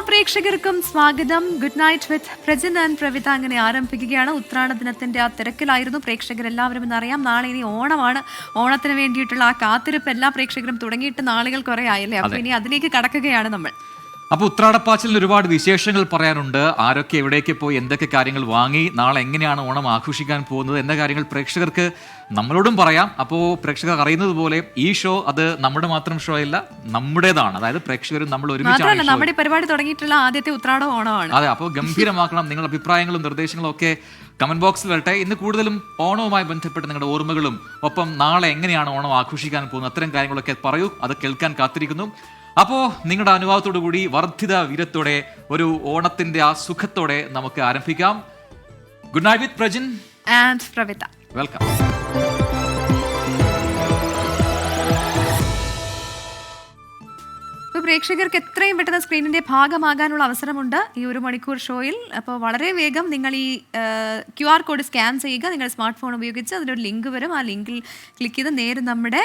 പ്രേക്ഷകർക്കും സ്വാഗതം. Good night with Prajin and Pravitha അങ്ങനെ ആരംഭിക്കുകയാണ്. ഉത്രാട ദിനത്തിന്റെ ആ തിരക്കിലായിരുന്നു പ്രേക്ഷകരെല്ലാവരും എന്നറിയാം. നാളെ ഇനി ഓണമാണ്. ഓണത്തിന് വേണ്ടിയിട്ടുള്ള ആ കാത്തിരിപ്പ് എല്ലാ പ്രേക്ഷകരും തുടങ്ങിയിട്ട് നാളുകൾ കുറെ ആയല്ലേ. അപ്പൊ ഇനി അതിലേക്ക് കടക്കുകയാണ് നമ്മൾ. അപ്പോൾ ഉത്രാടപ്പാച്ചിലിന് ഒരുപാട് വിശേഷങ്ങൾ പറയാനുണ്ട്. ആരൊക്കെ എവിടേക്ക് പോയി എന്തൊക്കെ കാര്യങ്ങൾ വാങ്ങി, നാളെ എങ്ങനെയാണ് ഓണം ആഘോഷിക്കാൻ പോകുന്നത് എന്ന കാര്യങ്ങൾ പ്രേക്ഷകർക്ക് നമ്മളോടും പറയാം. അപ്പോൾ പ്രേക്ഷകർ അറിയുന്നത് പോലെ ഈ ഷോ അത് നമ്മുടെ മാത്രം ഷോ അല്ല, നമ്മുടേതാണ്. അതായത് പ്രേക്ഷകരും നമ്മൾ ഒരുമിച്ച് നമ്മുടെ പരിപാടി തുടങ്ങിയിട്ടുള്ള ആദ്യത്തെ ഉത്രാട ഓണമാണ്. അതെ, അപ്പോൾ ഗംഭീരമാക്കണം. നിങ്ങളുടെ അഭിപ്രായങ്ങളും നിർദ്ദേശങ്ങളും ഒക്കെ കമന്റ് ബോക്സിൽ വരട്ടെ. ഇന്ന് കൂടുതലും ഓണവുമായി ബന്ധപ്പെട്ട് നിങ്ങളുടെ ഓർമ്മകളും ഒപ്പം നാളെ എങ്ങനെയാണ് ഓണം ആഘോഷിക്കാൻ പോകുന്നത് അത്തരം കാര്യങ്ങളൊക്കെ പറയൂ. അത് കേൾക്കാൻ കാത്തിരിക്കുന്നു. അപ്പോൾ നിങ്ങളുടെ അനുഭവത്തോടു കൂടി വർദ്ധിത വീരത്തോടെ ഒരു ഓണത്തിന്റെ ആ സുഖത്തോടെ നമുക്ക് ആരംഭിക്കാം. Good night with Prajin and Pravitha. Welcome. പ്രേക്ഷകർക്ക് എത്രയും പെട്ടെന്ന് സ്ക്രീനിന്റെ ഭാഗമാകാനുള്ള അവസരമുണ്ട് ഈ ഒരു മണിക്കൂർ ഷോയിൽ. അപ്പോൾ വളരെ വേഗം നിങ്ങൾ ഈ QR കോഡ് സ്കാൻ ചെയ്യുക. നിങ്ങൾ സ്മാർട്ട് ഫോൺ ഉപയോഗിച്ച് അതിലൊരു ലിങ്ക് വരും. ആ ലിങ്കിൽ ക്ലിക്ക് ചെയ്ത് നേരെ നമ്മുടെ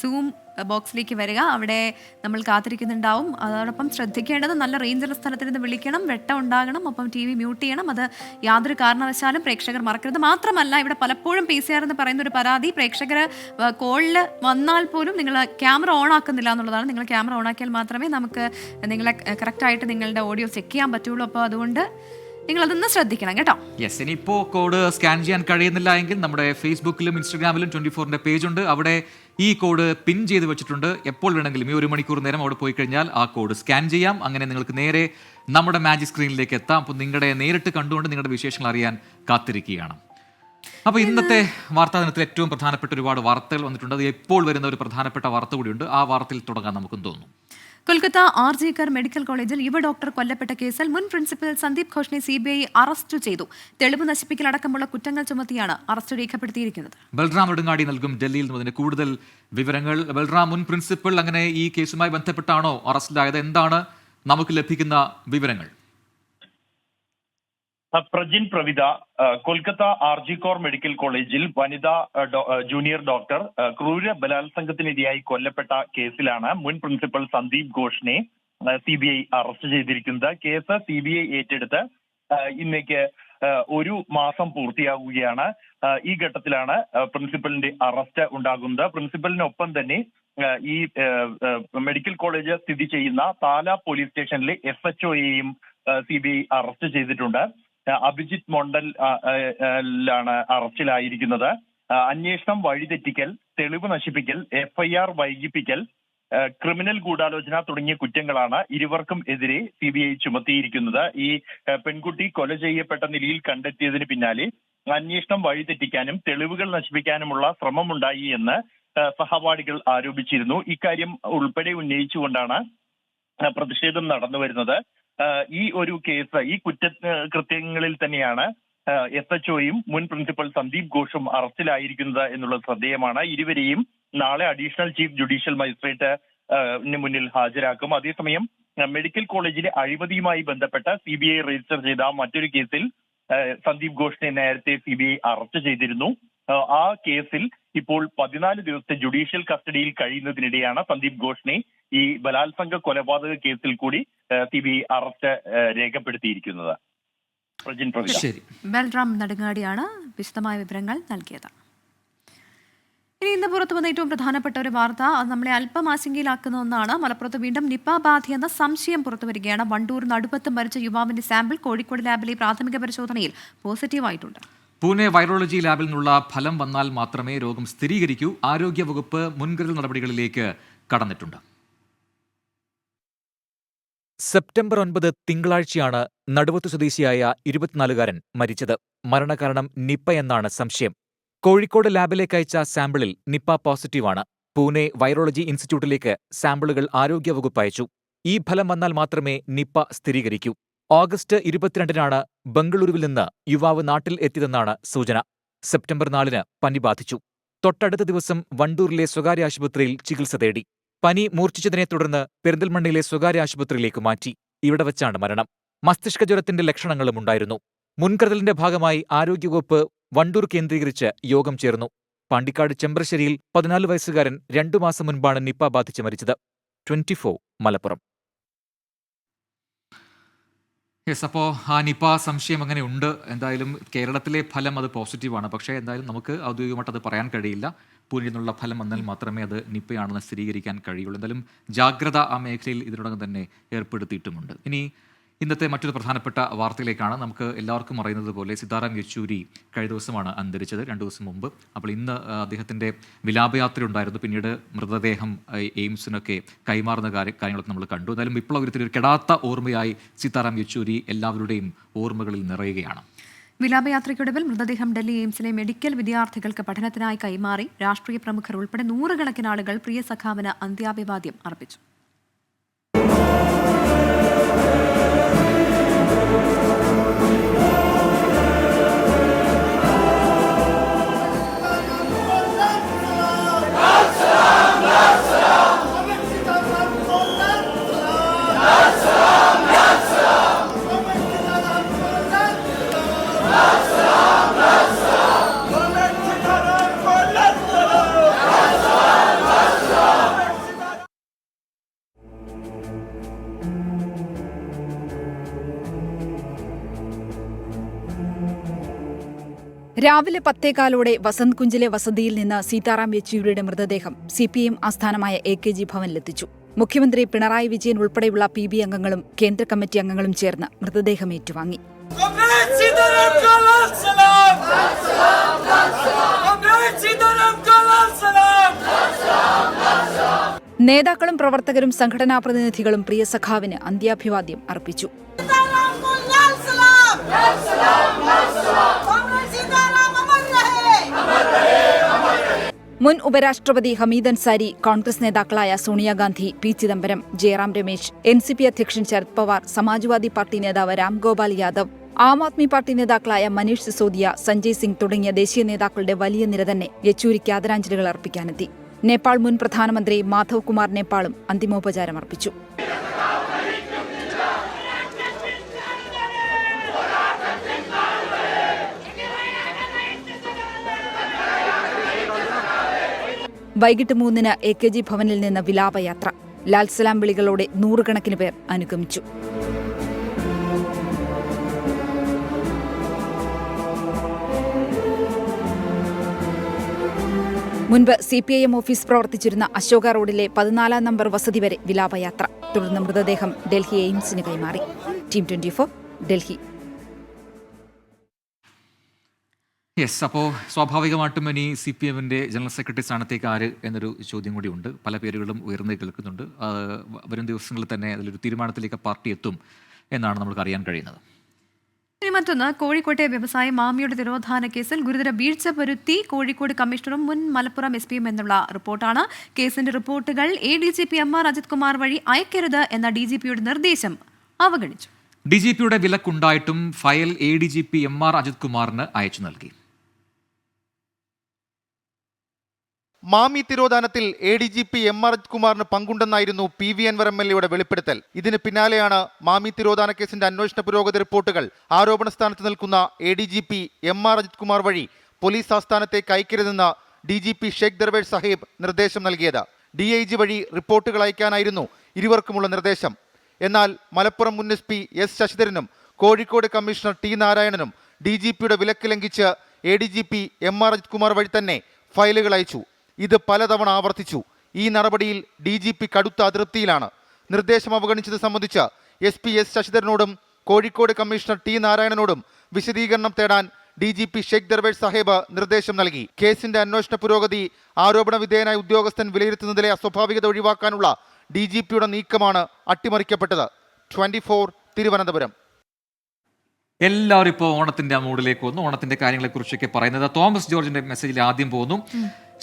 സൂം ബോക്സിലേക്ക് വരിക. അവിടെ നമ്മൾ കാത്തിരിക്കുന്നുണ്ടാവും. അതോടൊപ്പം ശ്രദ്ധിക്കേണ്ടത് നല്ല റേഞ്ചുള്ള സ്ഥലത്ത് നിന്ന് വിളിക്കണം, വെട്ടം ഉണ്ടാകണം, ഒപ്പം TV മ്യൂട്ട് ചെയ്യണം. അത് യാതൊരു കാരണവശാലും പ്രേക്ഷകർ മറക്കരുത്. മാത്രമല്ല, ഇവിടെ പലപ്പോഴും PCR എന്ന് പറയുന്ന ഒരു പരാതി, പ്രേക്ഷകർ കോളിൽ വന്നാൽ പോലും നിങ്ങൾ ക്യാമറ ഓൺ ആക്കുന്നില്ല എന്നുള്ളതാണ്. നിങ്ങൾ ക്യാമറ ഓൺ ആക്കിയാൽ മാത്രമേ നമുക്ക് നിങ്ങളെ കറക്റ്റായിട്ട് നിങ്ങളുടെ ഓഡിയോ ചെക്ക് ചെയ്യാൻ പറ്റുള്ളൂ. അപ്പോൾ അതുകൊണ്ട് നിങ്ങളതൊന്ന് ശ്രദ്ധിക്കണം കേട്ടോ. യെസ്, ഇനിയിപ്പോൾ കോഡ് സ്കാൻ ചെയ്യാൻ കഴിയുന്നില്ല എങ്കിൽ നമ്മുടെ ഫേസ്ബുക്കിലും ഇൻസ്റ്റഗ്രാമിലും 24ന്റെ പേജുണ്ട്. അവിടെ ഈ കോഡ് പിൻ ചെയ്ത് വെച്ചിട്ടുണ്ട്. എപ്പോൾ വേണമെങ്കിലും ഈ 1 മണിക്കൂർ നേരം അവിടെ പോയി കഴിഞ്ഞാൽ ആ കോഡ് സ്കാൻ ചെയ്യാം. അങ്ങനെ നിങ്ങൾക്ക് നേരെ നമ്മുടെ മാജിക് സ്ക്രീനിലേക്ക് എത്താം. അപ്പോൾ നിങ്ങളുടെ നേരിട്ട് കണ്ടുകൊണ്ട് നിങ്ങളുടെ വിശേഷങ്ങൾ അറിയാൻ കാത്തിരിക്കുകയാണ്. അപ്പോൾ ഇന്നത്തെ വാർത്താ ദിനത്തിൽ ഏറ്റവും പ്രധാനപ്പെട്ട ഒരുപാട് വാർത്തകൾ വന്നിട്ടുണ്ട്. അത് എപ്പോൾ വരുന്ന ഒരു പ്രധാനപ്പെട്ട വാർത്ത കൂടിയുണ്ട്. ആ വാർത്തയിൽ തുടങ്ങാൻ നമുക്കും തോന്നുന്നു. കൊൽക്കത്ത RG കർ മെഡിക്കൽ കോളേജിൽ യുവ ഡോക്ടർ കൊല്ലപ്പെട്ട കേസിൽ മുൻ പ്രിൻസിപ്പൽ സന്ദീപ് ഘോഷിനെ CBI അറസ്റ്റ് ചെയ്തു. തെളിവ് നശിപ്പിക്കലടക്കമുള്ള കുറ്റങ്ങൾ ചുമത്തിയാണ് അറസ്റ്റ് രേഖപ്പെടുത്തിയിരിക്കുന്നത്. ബൽറാം നെടുങ്ങാടി നൽകും ഡൽഹിയിൽ നിന്ന് അതിന്റെ കൂടുതൽ വിവരങ്ങൾ. ബൽറാം, മുൻ പ്രിൻസിപ്പൽ അങ്ങനെ ഈ കേസുമായി ബന്ധപ്പെട്ടാണോ അറസ്റ്റിലായത്? എന്താണ് നമുക്ക് ലഭിക്കുന്ന വിവരങ്ങൾ? Prajin, Pravitha, Kolkata RG core medical കോളേജിൽ വനിതാ ജൂനിയർ ഡോക്ടർ ക്രൂര ബലാത്സംഗത്തിനിരയായി കൊല്ലപ്പെട്ട കേസിലാണ് മുൻ പ്രിൻസിപ്പൽ സന്ദീപ് ഘോഷിനെ CBI അറസ്റ്റ് ചെയ്തിരിക്കുന്നത്. കേസ് CBI ഏറ്റെടുത്ത് ഇന്നേക്ക് 1 മാസം പൂർത്തിയാകുകയാണ്. ഈ ഘട്ടത്തിലാണ് പ്രിൻസിപ്പലിന്റെ അറസ്റ്റ് ഉണ്ടാകുന്നത്. പ്രിൻസിപ്പലിനൊപ്പം തന്നെ ഈ മെഡിക്കൽ കോളേജ് സ്ഥിതി ചെയ്യുന്ന താല പോലീസ് സ്റ്റേഷനിലെ SHOയെയും CBI അറസ്റ്റ് ചെയ്തിട്ടുണ്ട്. അഭിജിത്ത് മൊണ്ടൽ ാണ് അറസ്റ്റിലായിരിക്കുന്നത്. അന്വേഷണം വഴിതെറ്റിക്കൽ, തെളിവ് നശിപ്പിക്കൽ, FIR വൈകിപ്പിക്കൽ, ക്രിമിനൽ ഗൂഢാലോചന തുടങ്ങിയ കുറ്റങ്ങളാണ് ഇരുവർക്കും എതിരെ CBI ചുമത്തിയിരിക്കുന്നത്. ഈ പെൺകുട്ടി കൊല ചെയ്യപ്പെട്ട നിലയിൽ കണ്ടെത്തിയതിന് പിന്നാലെ അന്വേഷണം വഴിതെറ്റിക്കാനും തെളിവുകൾ നശിപ്പിക്കാനുമുള്ള ശ്രമമുണ്ടായി എന്ന് സഹപാഠികൾ ആരോപിച്ചിരുന്നു. ഇക്കാര്യം ഉൾപ്പെടെ ഉന്നയിച്ചുകൊണ്ടാണ് പ്രതിഷേധം നടന്നു വരുന്നത്. ഈ ഒരു കേസ്, ഈ കുറ്റകൃത്യങ്ങളിൽ തന്നെയാണ് SHOയും മുൻ പ്രിൻസിപ്പൽ സന്ദീപ് ഘോഷും അറസ്റ്റിലായിരിക്കുന്നത് എന്നുള്ളത് ശ്രദ്ധേയമാണ്. ഇരുവരെയും നാളെ അഡീഷണൽ ചീഫ് ജുഡീഷ്യൽ മജിസ്ട്രേറ്റ് മുന്നിൽ ഹാജരാക്കും. അതേസമയം മെഡിക്കൽ കോളേജിലെ അഴിമതിയുമായി ബന്ധപ്പെട്ട CBI രജിസ്റ്റർ ചെയ്ത മറ്റൊരു കേസിൽ സന്ദീപ് ഘോഷിനെ നേരത്തെ CBI അറസ്റ്റ് ചെയ്തിരുന്നു. ആ കേസിൽ ഇപ്പോൾ 14 ദിവസത്തെ ജുഡീഷ്യൽ കസ്റ്റഡിയിൽ കഴിയുന്നതിനിടെയാണ് സന്ദീപ് ഘോഷിനെ ഈ ബലാത്സംഗ കൊലപാതക കേസിൽ കൂടി CBI അറസ്റ്റ് രേഖപ്പെടുത്തിയിരിക്കുന്നത്. ബൽറാം നെടുങ്ങാടിയാണ് വിശദമായ വിവരങ്ങൾ നൽകിയത്. ഇനി ഇന്ന് പുറത്തു വന്ന ഏറ്റവും പ്രധാനപ്പെട്ട ഒരു വാർത്ത, അത് നമ്മളെ അല്പം ആശങ്കയിലാക്കുന്ന ഒന്നാണ്. മലപ്പുറത്ത് വീണ്ടും നിപ ബാധയെന്ന സംശയം പുറത്തു വരികയാണ്. വണ്ടൂർ നടുപ്പത്ത് മരിച്ച യുവാവിന്റെ സാമ്പിൾ കോഴിക്കോട് ലാബിലെ പ്രാഥമിക പരിശോധനയിൽ പോസിറ്റീവായിട്ടുണ്ട്. പൂനെ വൈറോളജി ലാബിൽ നിന്നുള്ള ഫലം വന്നാൽ മാത്രമേ രോഗം സ്ഥിരീകരിക്കൂ. ആരോഗ്യവകുപ്പ് മുൻകരുതൽ നടപടികളിലേക്ക് കടന്നിട്ടുണ്ട്. സെപ്റ്റംബർ 9 തിങ്കളാഴ്ചയാണ് നടുവത്ത് സ്വദേശിയായ 24-കാരൻ മരിച്ചത്. മരണകാരണം നിപ്പ എന്നാണ് സംശയം. കോഴിക്കോട് ലാബിലേക്ക് അയച്ച സാമ്പിളിൽ നിപ്പ പോസിറ്റീവാണ്. പൂനെ വൈറോളജി ഇൻസ്റ്റിറ്റ്യൂട്ടിലേക്ക് സാമ്പിളുകൾ ആരോഗ്യവകുപ്പ് അയച്ചു. ഈ ഫലം വന്നാൽ മാത്രമേ നിപ്പ സ്ഥിരീകരിക്കൂ. ഓഗസ്റ്റ് 22-നാണ് ബംഗളൂരുവിൽ നിന്ന് യുവാവ് നാട്ടിൽ എത്തിയതെന്നാണ് സൂചന. സെപ്റ്റംബർ 4-ന് പനി ബാധിച്ചു. തൊട്ടടുത്ത ദിവസം വണ്ടൂരിലെ സ്വകാര്യ ആശുപത്രിയിൽ ചികിത്സ തേടി. പനി മൂർച്ഛിച്ചതിനെ തുടർന്ന് പെരിന്തൽമണ്ണയിലെ സ്വകാര്യ ആശുപത്രിയിലേക്ക് മാറ്റി. ഇവിടെ വച്ചാണ് മരണം. മസ്തിഷ്ക ജ്വരത്തിന്റെ ലക്ഷണങ്ങളും ഉണ്ടായിരുന്നു. മുൻകരുതലിന്റെ ഭാഗമായി ആരോഗ്യവകുപ്പ് വണ്ടൂർ കേന്ദ്രീകരിച്ച് യോഗം ചേർന്നു. പാണ്ടിക്കാട് ചെമ്പ്രശ്ശേരിയിൽ 14 വയസ്സുകാരൻ 2 മാസം മുൻപാണ് നിപ്പ ബാധിച്ച് മരിച്ചത്. 24 മലപ്പുറം. യെസ്, അപ്പോൾ ആ നിപ സംശയം അങ്ങനെ ഉണ്ട്. എന്തായാലും കേരളത്തിലെ ഫലം അത് പോസിറ്റീവാണ്. പക്ഷേ എന്തായാലും നമുക്ക് ഔദ്യോഗികമായിട്ട് അത് പറയാൻ കഴിയില്ല. പൂനെയിൽ നിന്നുള്ള ഫലം വന്നാൽ മാത്രമേ അത് നിപ്പയാണെന്ന് സ്ഥിരീകരിക്കാൻ കഴിയുള്ളൂ. എന്തായാലും ജാഗ്രത ആ മേഖലയിൽ ഇതിനോടകം തന്നെ ഏർപ്പെടുത്തിയിട്ടുമുണ്ട്. ഇനി ഇന്നത്തെ മറ്റൊരു പ്രധാനപ്പെട്ട വാർത്തയിലേക്കാണ്. നമുക്ക് എല്ലാവർക്കും അറിയുന്നത് പോലെ സീതാറാം യെച്ചൂരി കഴിഞ്ഞ ദിവസമാണ് അന്തരിച്ചത്, 2 ദിവസം മുമ്പ്. അപ്പോൾ ഇന്ന് അദ്ദേഹത്തിൻ്റെ വിലാപയാത്ര ഉണ്ടായിരുന്നു. പിന്നീട് മൃതദേഹം എയിംസിനൊക്കെ കൈമാറുന്ന കാര്യങ്ങളൊക്കെ നമ്മൾ കണ്ടു. എന്തായാലും വിപ്ലവത്തിൽ ഒരു കെടാത്ത ഓർമ്മയായി സീതാറാം യെച്ചൂരി എല്ലാവരുടെയും ഓർമ്മകളിൽ നിറയുകയാണ്. വിലാപയാത്രയ്ക്കൊടുവിൽ മൃതദേഹം ഡൽഹി എയിംസിലെ മെഡിക്കൽ വിദ്യാർത്ഥികൾക്ക് പഠനത്തിനായി കൈമാറി. രാഷ്ട്രീയ പ്രമുഖർ ഉൾപ്പെടെ നൂറുകണക്കിന് ആളുകൾ പ്രിയ സഖാവിന് അന്ത്യാഭിവാദ്യം അർപ്പിച്ചു. രാവിലെ 10:15 വസന്ത് കുഞ്ചിലെ വസതിയിൽ നിന്ന് സീതാറാം യെച്ചൂരിയുടെ മൃതദേഹം CPM ആസ്ഥാനമായ AKG ഭവനിലെത്തിച്ചു. മുഖ്യമന്ത്രി പിണറായി വിജയൻ ഉൾപ്പെടെയുള്ള PB അംഗങ്ങളും കേന്ദ്ര കമ്മിറ്റി അംഗങ്ങളും ചേർന്ന് മൃതദേഹം ഏറ്റുവാങ്ങി. നേതാക്കളും പ്രവർത്തകരും സംഘടനാ പ്രതിനിധികളും പ്രിയ സഖാവിന് അന്ത്യാഭിവാദ്യം അർപ്പിച്ചു. മുൻ ഉപരാഷ്ട്രപതി ഹമീദ് അൻസാരി, കോൺഗ്രസ് നേതാക്കളായ സോണിയാഗാന്ധി, P. ചിദംബരം, ജയറാം രമേശ്, NCP അധ്യക്ഷൻ ശരത് പവാർ, സമാജ്വാദി പാർട്ടി നേതാവ് രാം ഗോപാൽ യാദവ്, ആം ആദ്മി പാർട്ടി നേതാക്കളായ മനീഷ് സിസോദിയ, സഞ്ജയ് സിംഗ് തുടങ്ങിയ ദേശീയ നേതാക്കളുടെ വലിയ നിര തന്നെ യെച്ചൂരിക്ക് ആദരാഞ്ജലികൾ അർപ്പിക്കാനെത്തി. നേപ്പാൾ മുൻ പ്രധാനമന്ത്രി മാധവ് കുമാർ നേപ്പാളും അന്തിമോപചാരം അർപ്പിച്ചു. വൈകിട്ട് 3-ന് AKG ഭവനിൽ നിന്ന് വിലാപയാത്ര. ലാൽസലാം വിളികളോടെ നൂറുകണക്കിന് പേർ അനുഗമിച്ചു. മുൻപ് CPIM ഓഫീസ് പ്രവർത്തിച്ചിരുന്ന അശോക റോഡിലെ 14-ാം നമ്പർ വസതി വരെ വിലാപയാത്ര. തുടർന്ന് മൃതദേഹം ഡൽഹി എയിംസിന് കൈമാറി. ടീം 24 ഡൽഹി. യെസ്, അപ്പോൾ സ്വാഭാവികമായിട്ടും ഇനി CPM-ന്റെ ജനറൽ സെക്രട്ടറി സ്ഥാനത്തേക്ക് ആര് എന്നൊരു ചോദ്യം കൂടിയുണ്ട്. പല പേരുകളും ഉയർന്നു കേൾക്കുന്നുണ്ട്. വരും ദിവസങ്ങളിൽ തന്നെ അതിലൊരു തീരുമാനത്തിലേക്ക് പാർട്ടി എത്തും എന്നാണ് നമുക്ക് അറിയാൻ കഴിയുന്നത്. ഇനി മറ്റൊന്ന്, കോഴിക്കോട്ടെ വ്യവസായ മാമിയുടെ തിരോധാന കേസിൽ ഗുരുതര വീഴ്ച വരുത്തി കോഴിക്കോട് കമ്മീഷണറും മുൻ മലപ്പുറം SP-യും എന്നുള്ള റിപ്പോർട്ടാണ്. കേസിന്റെ റിപ്പോർട്ടുകൾ ADGP MR അജിത് കുമാർ വഴി അയക്കരുത് എന്ന DGP-യുടെ നിർദ്ദേശം അവഗണിച്ചു. DGP-യുടെ വിലക്കുണ്ടായിട്ടും ഫയൽ ADGP MR അജിത് കുമാറിന് അയച്ചു നൽകി. മാമി തിരോധാനത്തിൽ ADGP MR അജിത് കുമാറിന് പങ്കുണ്ടെന്നായിരുന്നു PV അൻവർ MLA-യുടെ വെളിപ്പെടുത്തൽ. ഇതിന് പിന്നാലെയാണ് മാമി തിരോധാന കേസിന്റെ അന്വേഷണ പുരോഗതി റിപ്പോർട്ടുകൾ ആരോപണ സ്ഥാനത്ത് നിൽക്കുന്ന ADGP MR അജിത് കുമാർ വഴി പോലീസ് ആസ്ഥാനത്തേക്ക് അയക്കരുതെന്ന് DGP ഷെയ്ഖ് ദർവേഷ് സാഹിബ് നിർദ്ദേശം നൽകിയത്. DIG വഴി റിപ്പോർട്ടുകൾ അയക്കാനായിരുന്നു ഇരുവർക്കുമുള്ള നിർദ്ദേശം. എന്നാൽ മലപ്പുറം മുൻ SP S ശശിധരനും കോഴിക്കോട് കമ്മീഷണർ T നാരായണനും DGP-യുടെ വിലക്ക് ലംഘിച്ച് ADGP MR അജിത് കുമാർ വഴി തന്നെ ഫയലുകൾ അയച്ചു. ഇത് പലതവണ ആവർത്തിച്ചു. ഈ നടപടിയിൽ DGP കടുത്ത അതൃപ്തിയിലാണ്. നിർദ്ദേശം അവഗണിച്ചത് സംബന്ധിച്ച് SP S ശശിധരനോടും കോഴിക്കോട് കമ്മീഷണർ T നാരായണനോടും വിശദീകരണം തേടാൻ DGP ഷെയ്ഖ് ദർവേഷ് സാഹിബ് നിർദ്ദേശം നൽകി. കേസിന്റെ അന്വേഷണ പുരോഗതി ആരോപണ വിധേയനായ ഉദ്യോഗസ്ഥൻ വിലയിരുത്തുന്നതിലെ അസ്വാഭാവികത ഒഴിവാക്കാനുള്ള DGP-യുടെ നീക്കമാണ് അട്ടിമറിക്കപ്പെട്ടത്. 24 തിരുവനന്തപുരം. എല്ലാവരും ഇപ്പോൾ ഓണത്തിന്റെ മൂഡിലേക്ക് വന്നു. ഓണത്തിന്റെ കാര്യങ്ങളെക്കുറിച്ചൊക്കെ പറയുന്നത് തോമസ് ജോർജിന്റെ മെസ്സേജിൽ ആദ്യം പോകുന്നു.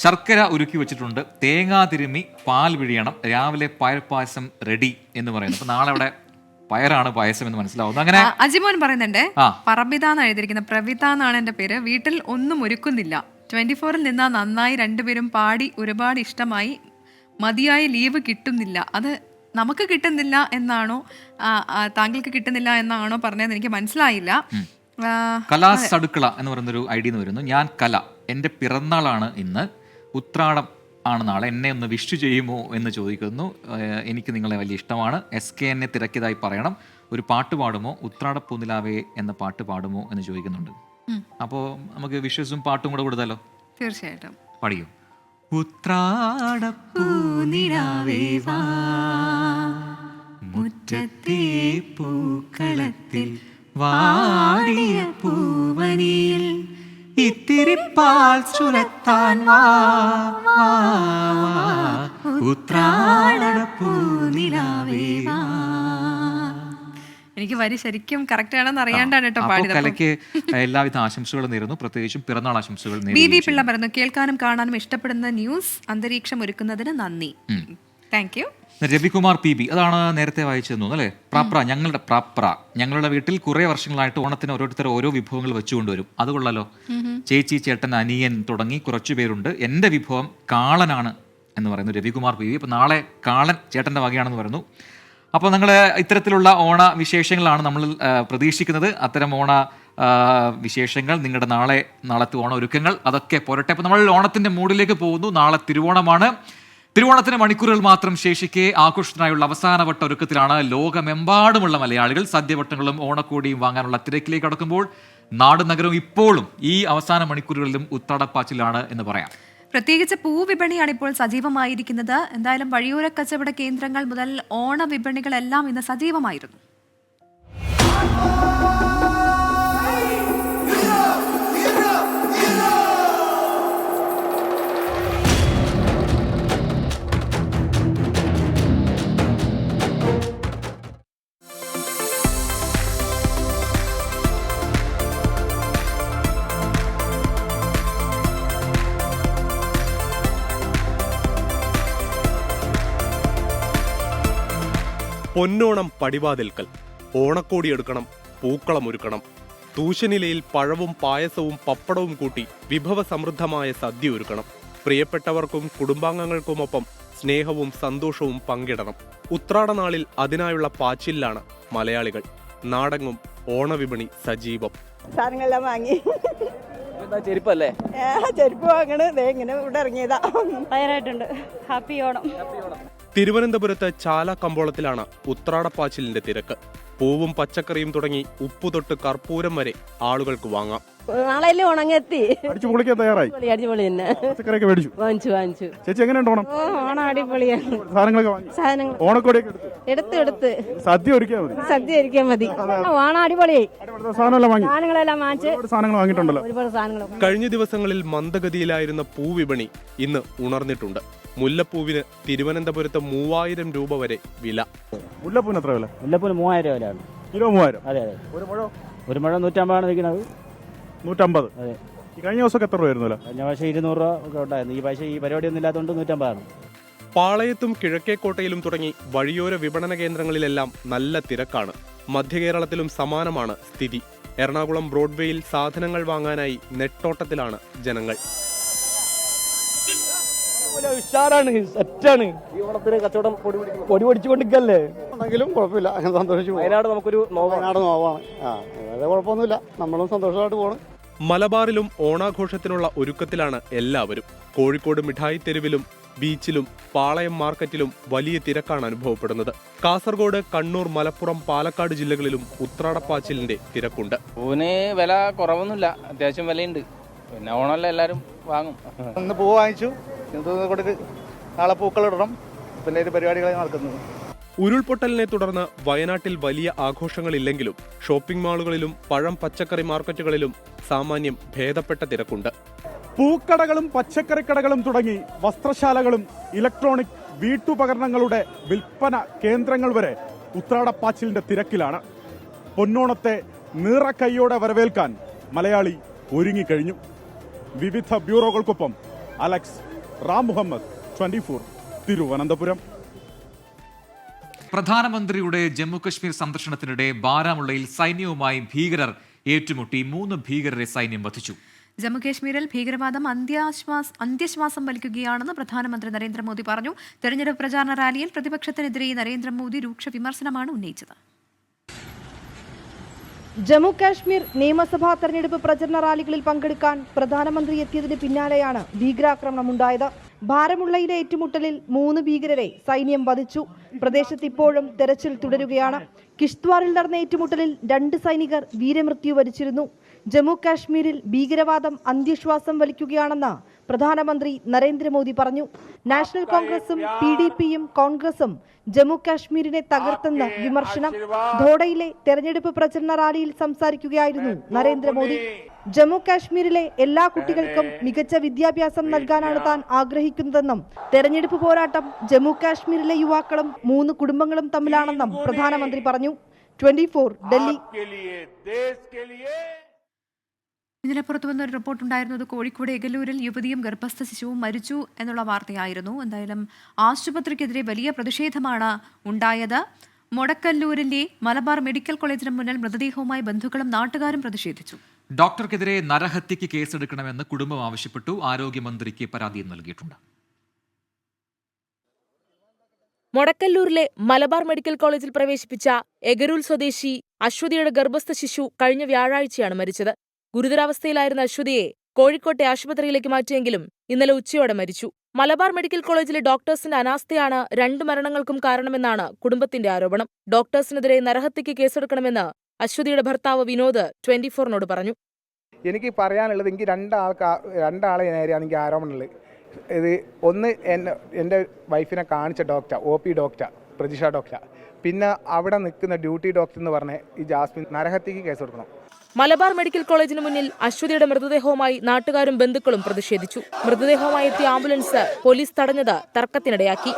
ശർക്കര ഉരുക്കി വെച്ചിട്ടുണ്ട്, തേങ്ങാ തിരുമ്മി പാൽ പിഴിയണം, രാവിലെ പയർപ്പായസം റെഡി എന്ന് പറയുന്നു. അപ്പൊ നാളെ അവിടെ പയറാണ് പായസം എന്ന് മനസ്സിലാവുന്നു. അങ്ങനെ അജിമോൻ പറയുന്നുണ്ട്, പറബിത എന്നാണ് എഴുതിയിരിക്കുന്നത്, പ്രവിത എന്നാണ് എന്റെ പേര്. വീട്ടിൽ ഒന്നും ഒരുക്കുന്നില്ല. 24-ൽ നിന്നാ നന്നായി, രണ്ടുപേരും പാടി, ഒരുപാട് ഇഷ്ടമായി, മതിയായ ലീവ് കിട്ടുന്നില്ല. അത് നമുക്ക് കിട്ടുന്നില്ല എന്നാണോ താങ്കൾക്ക് കിട്ടുന്നില്ല എന്നാണോ പറഞ്ഞതെന്ന് എനിക്ക് മനസ്സിലായില്ല. കലാസ് അടുക്കള എന്ന് പറയുന്നൊരു ഐഡിയ വരുന്നു. ഞാൻ കല, എൻ്റെ പിറന്നാളാണ് ഇന്ന്, ഉത്രാടം ആണ് നാളെ, എന്നെ ഒന്ന് വിഷ് ചെയ്യുമോ എന്ന് ചോദിക്കുന്നു. എനിക്ക് നിങ്ങളെ വലിയ ഇഷ്ടമാണ്. SKN തിരക്കിയതായി പറയണം. ഒരു പാട്ട് പാടുമോ, ഉത്രാടപ്പൂനിലാവേ എന്ന പാട്ട് പാടുമോ എന്ന് ചോദിക്കുന്നുണ്ട്. അപ്പോൾ നമുക്ക് വിശ്വസും പാട്ടും കൂടെ കൊടുത്താലോ? തീർച്ചയായിട്ടും പാടിയോ? ഉത്രാടപ്പൂനിലാവേ വാ, മുറ്റത്തെ പൂക്കളത്തിൽ വാടിയ പൂവനിയിൽ ഇത്തിരി പാൽ ചുരത്താൻ വാ, വാ, വാ, ഉത്രാടപ്പൂനിലാവേ വാ. എനിക്ക് വരി ശരിക്കും കറക്റ്റ് ആണെന്ന് അറിയാണ്ടാണ് കേട്ടോ അപ്പോൾ പാടിയത്. കലയ്ക്ക് എല്ലാവിധ ആശംസകളും നേരുന്നു, പ്രത്യേകിച്ചും പിറന്നാൾ ആശംസകൾ ബി നേരുന്നു. പിള്ള പറഞ്ഞു, കേൾക്കാനും കാണാനും ഇഷ്ടപ്പെടുന്ന ന്യൂസ് അന്തരീക്ഷം ഒരുക്കുന്നതിന് നന്ദി. Thank you. രവികുമാർ PB, അതാണ് നേരത്തെ വായിച്ചതെന്ന് തോന്നുന്നു അല്ലേ? ഞങ്ങളുടെ വീട്ടിൽ കുറെ വർഷങ്ങളായിട്ട് ഓണത്തിന് ഓരോരുത്തർ ഓരോ വിഭവങ്ങൾ വെച്ചുകൊണ്ടുവരും. അത് കൊള്ളാലോ. ചേച്ചി, ചേട്ടൻ, അനിയൻ തുടങ്ങി കുറച്ചു പേരുണ്ട്. എൻ്റെ വിഭവം കാളനാണ് എന്ന് പറയുന്നു രവികുമാർ PB. അപ്പോൾ നാളെ കാളൻ ചേട്ടൻ്റെ വകയാണെന്ന് പറയുന്നു. അപ്പോൾ നിങ്ങൾ ഇത്തരത്തിലുള്ള ഓണ വിശേഷങ്ങളാണ് നമ്മൾ പ്രതീക്ഷിക്കുന്നത്. അത്തരം ഓണ വിശേഷങ്ങൾ, നിങ്ങളുടെ നാളത്തെ ഓണ ഒരുക്കങ്ങൾ അതൊക്കെ പോരട്ടെ. അപ്പോൾ നമ്മൾ ഓണത്തിൻ്റെ മൂഡിലേക്ക് പോകുന്നു. നാളെ തിരുവോണമാണ്. തിരുവോണത്തിന് മണിക്കൂറുകൾ മാത്രം ശേഷിക്കെ ആഘോഷത്തിനായുള്ള അവസാനവട്ട ഒരുക്കത്തിലാണ് ലോകമെമ്പാടുമുള്ള മലയാളികൾ. സദ്യവട്ടങ്ങളും ഓണക്കോടിയും വാങ്ങാനുള്ള തിരക്കിലേക്ക് കടക്കുമ്പോൾ നാടും നഗരവും ഇപ്പോഴും ഈ അവസാന മണിക്കൂറുകളിലും ഉത്രാടപ്പാച്ചിലാണ് എന്ന് പറയാം. പ്രത്യേകിച്ച് പൂവിപണിയാണ് ഇപ്പോൾ സജീവമായിരിക്കുന്നത്. എന്തായാലും വഴിയോര കച്ചവട കേന്ദ്രങ്ങൾ മുതൽ ഓണ വിപണികളെല്ലാം ഇന്ന് സജീവമായിരുന്നു. പൊന്നോണം പടിവാതിൽക്കൽ. ഓണക്കോടി എടുക്കണം, പൂക്കളം ഒരുക്കണം. തൂശനിലയിൽ പഴവും പായസവും പപ്പടവും കൂട്ടി വിഭവസമൃദ്ധമായ സദ്യ ഒരുക്കണം. പ്രിയപ്പെട്ടവർക്കും കുടുംബാംഗങ്ങൾക്കുമൊപ്പം സ്നേഹവും സന്തോഷവും പങ്കിടണം. ഉത്രാടനാളിൽ അതിനായുള്ള പാച്ചിലാണ് മലയാളികൾ. നാടെങ്ങും ഓണവിപണി സജീവം. സാധനങ്ങളെല്ലാം വാങ്ങി. ചെരുപ്പല്ലേ? ചെരുപ്പ് വാങ്ങണ്. ഇങ്ങനെ ഇവിടെ ഇറങ്ങിയതാ. ഭയങ്കരമായിട്ടുണ്ട്. ഹാപ്പി ഓണം. തിരുവനന്തപുരത്ത് ചാല കമ്പോളത്തിലാണ് ഉത്രാടപ്പാച്ചിലിന്റെ തിരക്ക്. പൂവും പച്ചക്കറിയും തുടങ്ങി ഉപ്പു തൊട്ട് കർപ്പൂരം വരെ ആളുകൾക്ക് വാങ്ങാം. നാളെ ഉണങ്ങെത്തി. അടിച്ചു പൊളിക്കാൻ തയ്യാറായി. അടിപൊളി തന്നെ. പച്ചക്കറിയൊക്കെ മേടിച്ചു. വാങ്ങിച്ചു. ചേച്ചി എങ്ങനെയുണ്ട് ഓണം? ഓണം അടിപൊളിയാണ്. സാധനങ്ങളൊക്കെ വാങ്ങി. സാധനങ്ങൾ ഓണക്കോടിയൊക്കെ എടുത്ത് സദ്യ ഒരുക്കിയാൽ മതി. സദ്യ ഒരുക്കിയാൽ മതി. ഓണം അടിപൊളിയായി. സാധനമെല്ലാം വാങ്ങി. സാധനങ്ങളെല്ലാം വാങ്ങിച്ച് സാധനങ്ങൾ വാങ്ങിയിട്ടുണ്ടല്ലോ. ഒരുപാട് സാധനങ്ങൾ. കഴിഞ്ഞ ദിവസങ്ങളിൽ മന്ദഗതിയിലായിരുന്ന പൂവിപണി ഇന്ന് ഉണർന്നിട്ടുണ്ട്. മുല്ലപ്പൂവിന് തിരുവനന്തപുരത്ത് 3000 രൂപ വരെ വില. മുല്ലപ്പൂവിന് എത്ര വില? മുല്ലപ്പൂന് 3000 വിലയാണ്. കിലോ 3000. അതെ. ഒരു മുഴം? ഒരു മുഴം 150 വിൽക്കുന്നത്. 150. അതെ. ഈ കഴിഞ്ഞ ദിവസമൊക്കെ എത്ര രൂപയായിരുന്നു വില? കഴിഞ്ഞ പ്രാവശ്യം 200 രൂപ ഒക്കെ ഉണ്ടായിരുന്നു. ഈ പ്രാവശ്യം ഈ പരിപാടിയൊന്നും ഇല്ലാത്തതുകൊണ്ട് 150. പാളയത്തും കിഴക്കേക്കോട്ടയിലും തുടങ്ങി വഴിയോര വിപണന കേന്ദ്രങ്ങളിലെല്ലാം നല്ല തിരക്കാണ്. മധ്യകേരളത്തിലും സമാനമാണ് സ്ഥിതി. എറണാകുളം ബ്രോഡ്വേയിൽ സാധനങ്ങൾ വാങ്ങാനായി നെട്ടോട്ടത്തിലാണ് ജനങ്ങൾ. ഉഷാറാണ്, സെറ്റാണ്. ഈ ഓണത്തിന് കച്ചവടം പൊടി പൊടിച്ചുകൊണ്ടിരിക്കല്ലേ? ഉണ്ടെങ്കിലും കുഴപ്പമില്ല, അങ്ങനെ സന്തോഷിച്ചു. വയനാട് നമുക്കൊരു വയനാട് നോവാണ്. വേറെ കുഴപ്പമൊന്നുമില്ല, നമ്മളും സന്തോഷമായിട്ട് പോകണം. മലബാറിലും ഓണാഘോഷത്തിനുള്ള ഒരുക്കത്തിലാണ് എല്ലാവരും. കോഴിക്കോട് മിഠായി തെരുവിലും ബീച്ചിലും പാളയം മാർക്കറ്റിലും വലിയ തിരക്കാണ് അനുഭവപ്പെടുന്നത്. കാസർഗോഡ്, കണ്ണൂർ, മലപ്പുറം, പാലക്കാട് ജില്ലകളിലും ഉത്രാടപ്പാച്ചിലിന്റെ തിരക്കുണ്ട്. പൂവിന് വില കുറവൊന്നുമില്ല, അത്യാവശ്യം വിലയുണ്ട്. പിന്നെ ഓണമല്ല, എല്ലാവരും വാങ്ങും. ഇന്ന് പൂ വാങ്ങിച്ചു, കൊടുക്ക് നാളെ പൂക്കളിടണം. പിന്നെ ഒരു പരിപാടികളായി നടക്കുന്നത്. ഉരുൾപൊട്ടലിനെ തുടർന്ന് വയനാട്ടിൽ വലിയ ആഘോഷങ്ങളില്ലെങ്കിലും ഷോപ്പിംഗ് മാളുകളിലും പഴം പച്ചക്കറി മാർക്കറ്റുകളിലും സാമാന്യം ഭേദപ്പെട്ട തിരക്കുണ്ട്. പൂക്കടകളും പച്ചക്കറിക്കടകളും തുടങ്ങി വസ്ത്രശാലകളും ഇലക്ട്രോണിക് വീട്ടുപകരണങ്ങളുടെ വിൽപ്പന കേന്ദ്രങ്ങൾ വരെ ഉത്രാടപ്പാച്ചിലിന്റെ തിരക്കിലാണ്. പൊന്നോണത്തെ നിറക്കൈയോടെ വരവേൽക്കാൻ മലയാളി ഒരുങ്ങിക്കഴിഞ്ഞു. വിവിധ ബ്യൂറോകൾക്കൊപ്പം അലക്സ് റാം മുഹമ്മദ്, 24 തിരുവനന്തപുരം. പ്രധാനമന്ത്രിയുടെ ജമ്മുകശ്മീർ സന്ദർശനത്തിനിടെ ബാരാമുള്ളയിൽ സൈന്യവുമായി ഭീകരർ ഏറ്റുമുട്ടി. 3 ഭീകരരെ സൈന്യം വധിച്ചു. ജമ്മുകശ്മീരിൽ ഭീകരവാദം അന്ത്യശ്വാസം വലിക്കുകയാണെന്ന് പ്രധാനമന്ത്രി നരേന്ദ്രമോദി പറഞ്ഞു. തെരഞ്ഞെടുപ്പ് പ്രചാരണ റാലിയിൽ പ്രതിപക്ഷത്തിനെതിരെ നരേന്ദ്രമോദി രൂക്ഷ വിമർശനമാണ് ഉന്നയിച്ചത്. ജമ്മു കാശ്മീർ നിയമസഭാ തെരഞ്ഞെടുപ്പ് പ്രചരണ റാലികളിൽ പങ്കെടുക്കാൻ പ്രധാനമന്ത്രി എത്തിയതിന് പിന്നാലെയാണ് ഭീകരാക്രമണമുണ്ടായത്. ബാരമുള്ളയിലെ ഏറ്റുമുട്ടലിൽ 3 ഭീകരരെ സൈന്യം വധിച്ചു. പ്രദേശത്ത് ഇപ്പോഴും തെരച്ചിൽ തുടരുകയാണ്. കിഷ്ത്വാറിൽ നടന്ന ഏറ്റുമുട്ടലിൽ 2 സൈനികർ വീരമൃത്യു വരിച്ചിരുന്നു. ജമ്മു കാശ്മീരിൽ ഭീകരവാദം അന്ത്യശ്വാസം വലിക്കുകയാണെന്ന് പ്രധാനമന്ത്രി നരേന്ദ്രമോദി പറഞ്ഞു. നാഷണൽ കോൺഗ്രസും PDPയും കോൺഗ്രസും ജമ്മു കാശ്മീരിനെ തകർത്തെന്ന് വിമർശനം. ധോഡയിലെ തെരഞ്ഞെടുപ്പ് പ്രചരണ റാലിയിൽ സംസാരിക്കുകയായിരുന്നു നരേന്ദ്രമോദി. ജമ്മു കാശ്മീരിലെ എല്ലാ കുട്ടികൾക്കും മികച്ച വിദ്യാഭ്യാസം നൽകാനാണ് താൻ ആഗ്രഹിക്കുന്നതെന്നും തെരഞ്ഞെടുപ്പ് പോരാട്ടം ജമ്മു കാശ്മീരിലെ യുവാക്കളും 3 കുടുംബങ്ങളും തമ്മിലാണെന്നും പ്രധാനമന്ത്രി പറഞ്ഞു. 24 ഡൽഹി. ഇതിനെ പുറത്തു വന്ന ഒരു റിപ്പോർട്ട് ഉണ്ടായിരുന്നത് കോഴിക്കോട് എഗലൂരിൽ യുവതിയും ഗർഭസ്ഥ ശിശുവും മരിച്ചു എന്നുള്ള വാർത്തയായിരുന്നു. എന്തായാലും ആശുപത്രിക്കെതിരെ വലിയ പ്രതിഷേധമാണ് ഉണ്ടായത്. മൊടക്കല്ലൂരിലെ മലബാർ മെഡിക്കൽ കോളേജിന് മുന്നിൽ മൃതദേഹവുമായി ബന്ധുക്കളും നാട്ടുകാരും പ്രതിഷേധിച്ചു. ഡോക്ടർക്കെതിരെ നരഹത്യക്ക് കേസെടുക്കണമെന്ന് കുടുംബം ആവശ്യപ്പെട്ടു. ആരോഗ്യമന്ത്രിക്ക് പരാതിയും നൽകിയിട്ടുണ്ട്. മൊടക്കല്ലൂരിലെ മലബാർ മെഡിക്കൽ കോളേജിൽ പ്രവേശിപ്പിച്ച എഗരൂൽ സ്വദേശി അശ്വതിയുടെ ഗർഭസ്ഥ ശിശു കഴിഞ്ഞ വ്യാഴാഴ്ചയാണ് മരിച്ചത്. ഗുരുതരാവസ്ഥയിലായിരുന്ന അശ്വതിയെ കോഴിക്കോട്ടെ ആശുപത്രിയിലേക്ക് മാറ്റിയെങ്കിലും ഇന്നലെ ഉച്ചയോടെ മരിച്ചു. മലബാർ മെഡിക്കൽ കോളേജിലെ ഡോക്ടേഴ്സിന്റെ അനാസ്ഥയാണ് 2 മരണങ്ങൾക്കും കാരണമെന്നാണ് കുടുംബത്തിന്റെ ആരോപണം. ഡോക്ടേഴ്സിനെതിരെ നരഹത്യക്ക് കേസെടുക്കണമെന്ന് അശ്വതിയുടെ ഭർത്താവ് വിനോദ് 24നോട് പറഞ്ഞു. എനിക്ക് പറയാനുള്ളത്, എനിക്ക് രണ്ടാളെ നേരെയാണ് എനിക്ക് ആരോപണമുള്ളത്. ഇത് ഒന്ന് എൻ്റെ വൈഫിനെ കാണിച്ച doctor, OP doctor Prajisha doctor, പിന്നെ അവിടെ നിൽക്കുന്ന ഡ്യൂട്ടി ഡോക്ടർ എന്ന് പറഞ്ഞ ഈ ജാസ്മിൻ നരഹത്യക്ക് കേസ് കൊടുക്കണം. മലബാർ മെഡിക്കൽ കോളേജിന് മുന്നിൽ അശ്വതിയുടെ മൃതദേഹവുമായി നാട്ടുകാരും ബന്ധുക്കളും പ്രതിഷേധിച്ചു. മൃതദേഹവുമായി എത്തിയ ആംബുലൻസ് പോലീസ് തടഞ്ഞത് തർക്കത്തിനിടയാക്കി.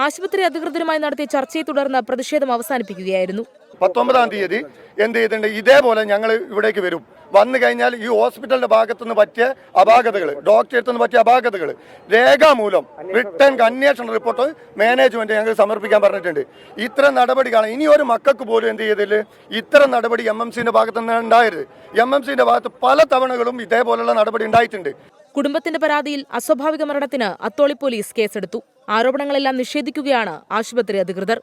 ആശുപത്രി അധികൃതരുമായി നടത്തിയ ചർച്ചയെ തുടർന്ന് പ്രതിഷേധം അവസാനിപ്പിക്കുകയായിരുന്നു. 19-ാം തീയതി എന്ത് ചെയ്തിട്ടുണ്ട്, ഇതേപോലെ ഞങ്ങൾ ഇവിടേക്ക് വരും. വന്നു കഴിഞ്ഞാൽ ഈ ഹോസ്പിറ്റലിന്റെ ഭാഗത്തുനിന്ന് പറ്റിയ അപാകതകൾ, ഡോക്ടറെടുത്ത് നിന്ന് പറ്റിയ അപാകതകൾ രേഖാമൂലം റിട്ടേൺ അന്വേഷണ റിപ്പോർട്ട് മാനേജ്മെന്റ് ഞങ്ങൾ സമർപ്പിക്കാൻ പറഞ്ഞിട്ടുണ്ട്. ഇത്തരം നടപടികളാണ് ഇനി ഒരു മക്കൾക്ക് പോലും എന്ത് ചെയ്തില്ല, ഇത്തരം നടപടി MMCന്റെ ഭാഗത്ത് നിന്ന് ഉണ്ടായത്. MMCന്റെ ഭാഗത്ത് പല തവണകളും ഇതേപോലുള്ള നടപടി ഉണ്ടായിട്ടുണ്ട്. കുടുംബത്തിന്റെ പരാതിയിൽ അസ്വാഭാവിക മരണത്തിന് അത്തോളി പോലീസ് കേസെടുത്തു. ആരോപണങ്ങളെല്ലാം നിഷേധിക്കുകയാണ് ആശുപത്രി അധികൃതർ.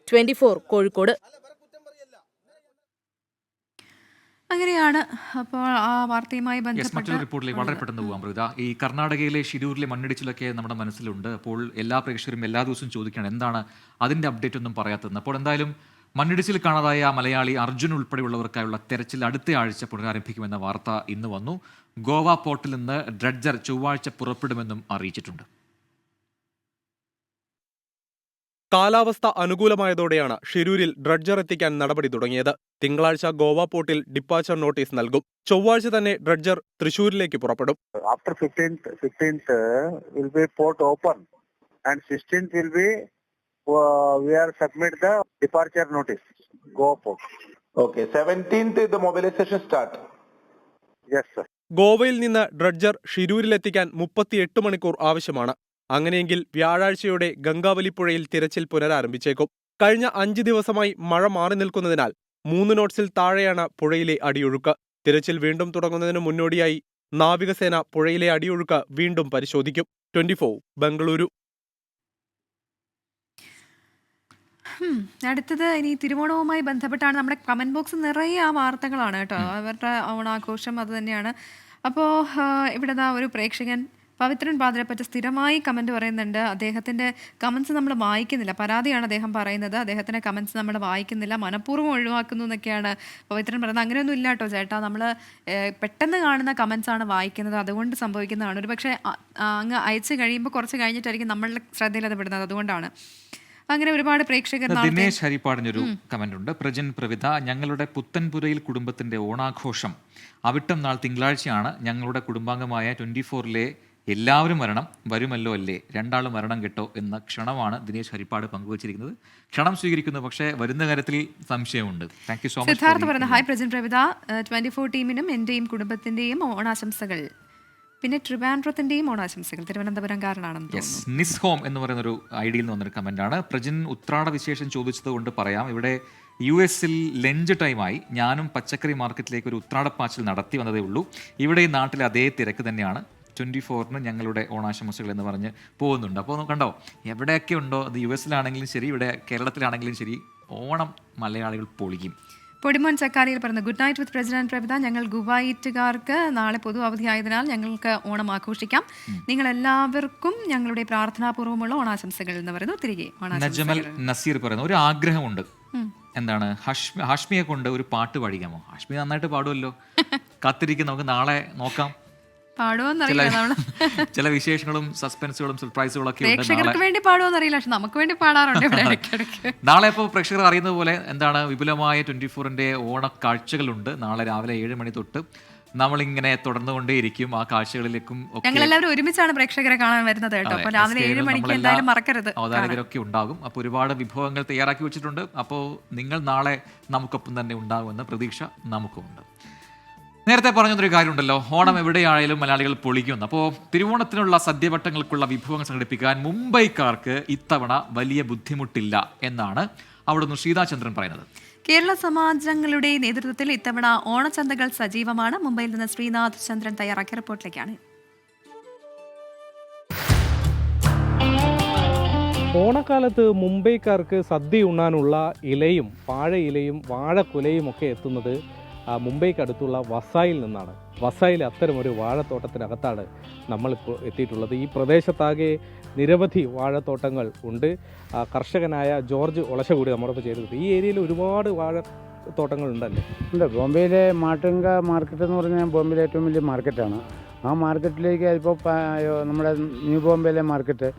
24 കോഴിക്കോട്. അങ്ങനെയാണ് അപ്പോൾ ആ വാർത്തയുമായി ബന്ധപ്പെട്ട് മറ്റൊരു റിപ്പോർട്ടിലേക്ക് വളരെ പെട്ടെന്ന് പോകാം മൃത. ഈ കർണാടകയിലെ ഷിരൂരിലെ മണ്ണിടിച്ചിലൊക്കെ നമ്മുടെ മനസ്സിലുണ്ട്. അപ്പോൾ എല്ലാ പ്രേക്ഷകരും എല്ലാ ദിവസവും ചോദിക്കുകയാണ് എന്താണ് അതിന്റെ അപ്ഡേറ്റ് ഒന്നും പറയാത്തത്. അപ്പോൾ എന്തായാലും മണ്ണിടിച്ചിൽ കാണാതായ മലയാളി അർജുൻ ഉൾപ്പെടെയുള്ളവർക്കായുള്ള തെരച്ചിൽ അടുത്ത ആഴ്ച പുനരാരംഭിക്കുമെന്ന വാർത്ത ഇന്ന് വന്നു. ഗോവ പോർട്ടിൽ നിന്ന് ഡ്രഡ്ജർ ചൊവ്വാഴ്ച പുറപ്പെടുമെന്നും അറിയിച്ചിട്ടുണ്ട്. കാലാവസ്ഥ അനുകൂലമായതോടെയാണ് ഷിരൂരിൽ ഡ്രഡ്ജർ എത്തിക്കാൻ നടപടി തുടങ്ങിയത്. തിങ്കളാഴ്ച ഗോവ പോർട്ടിൽ ഡിപ്പാച്ചർ നോട്ടീസ് നൽകും. ചൊവ്വാഴ്ച തന്നെ ഡ്രഡ്ജർ തൃശൂരിലേക്ക് പുറപ്പെടും. After 15th will be port open and 16th will be we are submit the departure notice Goa port. Okay, 17th the mobilization start. Yes sir. ഗോവയിൽ നിന്ന് ഡ്രഡ്ജർ ഷിരൂരിലെത്തിക്കാൻ 38 മണിക്കൂർ ആവശ്യമാണ്. അങ്ങനെയെങ്കിൽ വ്യാഴാഴ്ചയോടെ ഗംഗാവലിപ്പുഴയിൽ തിരച്ചിൽ പുനരാരംഭിച്ചേക്കും. കഴിഞ്ഞ 5 ദിവസമായി മഴ മാറി നിൽക്കുന്നതിനാൽ 3 നോട്ട്സിൽ താഴെയാണ് പുഴയിലെ അടിയൊഴുക്ക്. തിരച്ചിൽ വീണ്ടും തുടങ്ങുന്നതിന് മുന്നോടിയായി നാവികസേന പുഴയിലെ അടിയൊഴുക്ക് വീണ്ടും പരിശോധിക്കും. 24 ബംഗളൂരു. അടുത്തത് ഇനി തിരുവോണവുമായി ബന്ധപ്പെട്ടാണ്. നമ്മുടെ കമന്റ് ബോക്സ് നിറയെ ആ വാർത്തകളാണ് കേട്ടോ. അവരുടെ ഓണാഘോഷം അത് തന്നെയാണ്. അപ്പോൾ ഇവിടെ ഒരു പ്രേക്ഷകൻ പവിത്രൻ പാതിരപ്പറ്റ സ്ഥിരമായി കമന്റ് പറയുന്നുണ്ട്. അദ്ദേഹത്തിന്റെ കമന്റ്സ് നമ്മൾ വായിക്കുന്നില്ല. പരാതിയാണ് അദ്ദേഹം പറയുന്നത്. അദ്ദേഹത്തിന്റെ കമന്റ്സ് നമ്മൾ വായിക്കുന്നില്ല, മനഃപൂർവ്വം ഒഴിവാക്കുന്നു എന്നൊക്കെയാണ് പവിത്രൻ പറയുന്നത്. അങ്ങനെയൊന്നും ഇല്ല കേട്ടോ ചേട്ടാ. നമ്മൾ പെട്ടെന്ന് കാണുന്ന കമന്റ്സ് ആണ് വായിക്കുന്നത്, അതുകൊണ്ട് സംഭവിക്കുന്നതാണ്. ഒരു പക്ഷേ അങ്ങ് അയച്ചു കഴിയുമ്പോൾ കുറച്ച് കഴിഞ്ഞിട്ടായിരിക്കും നമ്മളുടെ ശ്രദ്ധയിൽ അത് വിടുന്നത്, അതുകൊണ്ടാണ്. അങ്ങനെ ഒരുപാട് പ്രേക്ഷകർ. ദിനേശ് ഹരിപ്പാടിനൊരു കമന്റ് ഉണ്ട്. പ്രജൻ പ്രവിധ, ഞങ്ങളുടെ പുത്തൻപുരയിൽ കുടുംബത്തിന്റെ ഓണാഘോഷം അവിട്ടം നാൾ തിങ്കളാഴ്ചയാണ്. ഞങ്ങളുടെ കുടുംബാംഗമായ 24ലെ എല്ലാവരും വരുമല്ലോ അല്ലേ, 2 മരണം കേട്ടോ എന്ന ക്ഷണമാണ് ദിനേശ് ഹരിപ്പാട് പങ്കുവച്ചിരിക്കുന്നത്. ക്ഷണം സ്വീകരിക്കുന്നു, പക്ഷേ വരുന്ന കാര്യത്തിൽ സംശയമുണ്ട്. Thank you so much. Siddhartha പറയുന്നത്, ഹായ് പ്രജൻ പ്രവിധ, 24 ടീമിനും എന്റെയും കുടുംബത്തിന്റെയും ഓണാശംസകൾ. പിന്നെ ട്രിവാൻഡ്രത്തിന്റെയും ഓണാശംസകൾ. തിരുവനന്തപുരംകാരനാണെന്ന് തോന്നുന്നു. നിസ് ഹോം എന്ന് പറയുന്ന ഒരു ഐഡിയിൽ നിന്ന് വന്നൊരു കമന്റാണ്. പ്രജൻ ഉത്രാട വിശേഷം ചോദിച്ചത് കൊണ്ട് പറയാം. ഇവിടെ US ലഞ്ച് ടൈമായി ഞാനും പച്ചക്കറി മാർക്കറ്റിലേക്ക് ഒരു ഉത്രാടപ്പാച്ചിൽ നടത്തി വന്നതേ ഉള്ളൂ. ഇവിടെ ഈ നാട്ടിലെ അതേ തിരക്ക് തന്നെയാണ്. 24-ന് ഞങ്ങളുടെ ഓണാശംസകൾ എന്ന് പറഞ്ഞ് പോകുന്നുണ്ട്. അപ്പോൾ കണ്ടോ, എവിടെയൊക്കെ ഉണ്ടോ, അത് US-ലാണെങ്കിലും ശരി, ഇവിടെ കേരളത്തിലാണെങ്കിലും ശരി, ഓണം മലയാളികൾ പൊളിക്കും. പൊടിമോൻ ചക്കാരിയിൽ പറഞ്ഞു, ഗുഡ് നൈറ്റ് വിത്ത് പ്രസിഡന്റ് പ്രഭിത. ഞങ്ങൾ കുവൈറ്റുകാർക്ക് നാളെ പൊതു അവധിയായതിനാൽ ഞങ്ങൾക്ക് ഓണം ആഘോഷിക്കാം. നിങ്ങൾ എല്ലാവർക്കും ഞങ്ങളുടെ പ്രാർത്ഥനാപൂർവ്വമുള്ള ഓണാശംസകൾ എന്ന് പറയുന്നു. തിരികെ നജമൽ നസീർ പറയുന്നു, ഒരു ആഗ്രഹമുണ്ട്. എന്താണ്, ഹാഷ്മിയെ കൊണ്ട് ഒരു പാട്ട് പാടിക്കാമോ? ഹാഷ്മി നന്നായിട്ട് പാടുമല്ലോ. കാത്തിരിക്കും, നമുക്ക് നാളെ നോക്കാം. ചില വിശേഷങ്ങളും സസ്പെൻസുകളും സർപ്രൈസുകളും ഒക്കെ പ്രേക്ഷകർക്ക് വേണ്ടി പാടുമെന്നറിയില്ല, പക്ഷെ നമുക്ക് വേണ്ടി പാടാറുണ്ട്. നാളെ ഇപ്പോൾ പ്രേക്ഷകർ അറിയുന്നത് പോലെ എന്താണ്, വിപുലമായ 24-ന്റെ ഓണക്കാഴ്ചകളുണ്ട്. നാളെ രാവിലെ 7 മണി തൊട്ട് നമ്മളിങ്ങനെ തുടർന്നുകൊണ്ടേയിരിക്കും. ആ കാഴ്ചകളിലേക്കും ഞങ്ങളെല്ലാവരും ഒരുമിച്ചാണ് പ്രേക്ഷകരെ കാണാൻ വരുന്നത് കേട്ടോ. അപ്പോൾ രാവിലെ 7 മണിക്ക് എന്തായാലും മറക്കരുത്. അവതാരകരൊക്കെ ഉണ്ടാകും. അപ്പോൾ ഒരുപാട് വിഭവങ്ങൾ തയ്യാറാക്കി വെച്ചിട്ടുണ്ട്. അപ്പോൾ നിങ്ങൾ നാളെ നമുക്കൊപ്പം തന്നെ ഉണ്ടാകുമെന്ന പ്രതീക്ഷ നമുക്കുമുണ്ട്. നേരത്തെ പറഞ്ഞൊരു കാര്യമുണ്ടല്ലോ, ഓണം എവിടെയായാലും മലയാളികൾ പൊളിക്കുന്നു. അപ്പോൾ തിരുവോണത്തിനുള്ള സദ്യവട്ടങ്ങൾക്കുള്ള വിഭവങ്ങൾ സംഘടിപ്പിക്കാൻ മുംബൈക്കാർക്ക് ഇത്തവണ വലിയ ബുദ്ധിമുട്ടില്ല എന്നാണ് അവിടുന്ന് ശ്രീതാചന്ദ്രൻ പറയുന്നത്. കേരള സമാജങ്ങളുടെ നേതൃത്വത്തിൽ ഇത്തവണ ഓണച്ചന്തകൾ സജീവമാണ്. മുംബൈയിൽ നിന്ന് ശ്രീനാഥ് ചന്ദ്രൻ തയ്യാറാക്കിയ റിപ്പോർട്ടിലേക്കാണ്. ഓണക്കാലത്ത് മുംബൈക്കാർക്ക് സദ്യ ഉണ്ണാനുള്ള ഇലയും വാഴയിലയും വാഴക്കുലയും ഒക്കെ എത്തുന്നത് മുംബൈക്ക് അടുത്തുള്ള വസായിൽ നിന്നാണ്. വസായിൽ അത്തരമൊരു വാഴത്തോട്ടത്തിനകത്താണ് നമ്മളിപ്പോൾ എത്തിയിട്ടുള്ളത്. ഈ പ്രദേശത്താകെ നിരവധി വാഴത്തോട്ടങ്ങൾ ഉണ്ട്. കർഷകനായ ജോർജ് ഒളശകൂടി നമ്മളിപ്പോൾ ചേരുന്നത്. ഈ ഏരിയയിൽ ഒരുപാട് വാഴത്തോട്ടങ്ങൾ ഉണ്ടല്ലേ? ഉണ്ട്. ബോംബെയിലെ മാട്ടുങ്ക മാർക്കറ്റ് എന്ന് പറഞ്ഞാൽ ബോംബെയിലെ ഏറ്റവും വലിയ മാർക്കറ്റാണ്. ആ മാർക്കറ്റിലേക്ക് ഇപ്പോൾ നമ്മുടെ ന്യൂ ബോംബെയിലെ മാർക്കറ്റ്,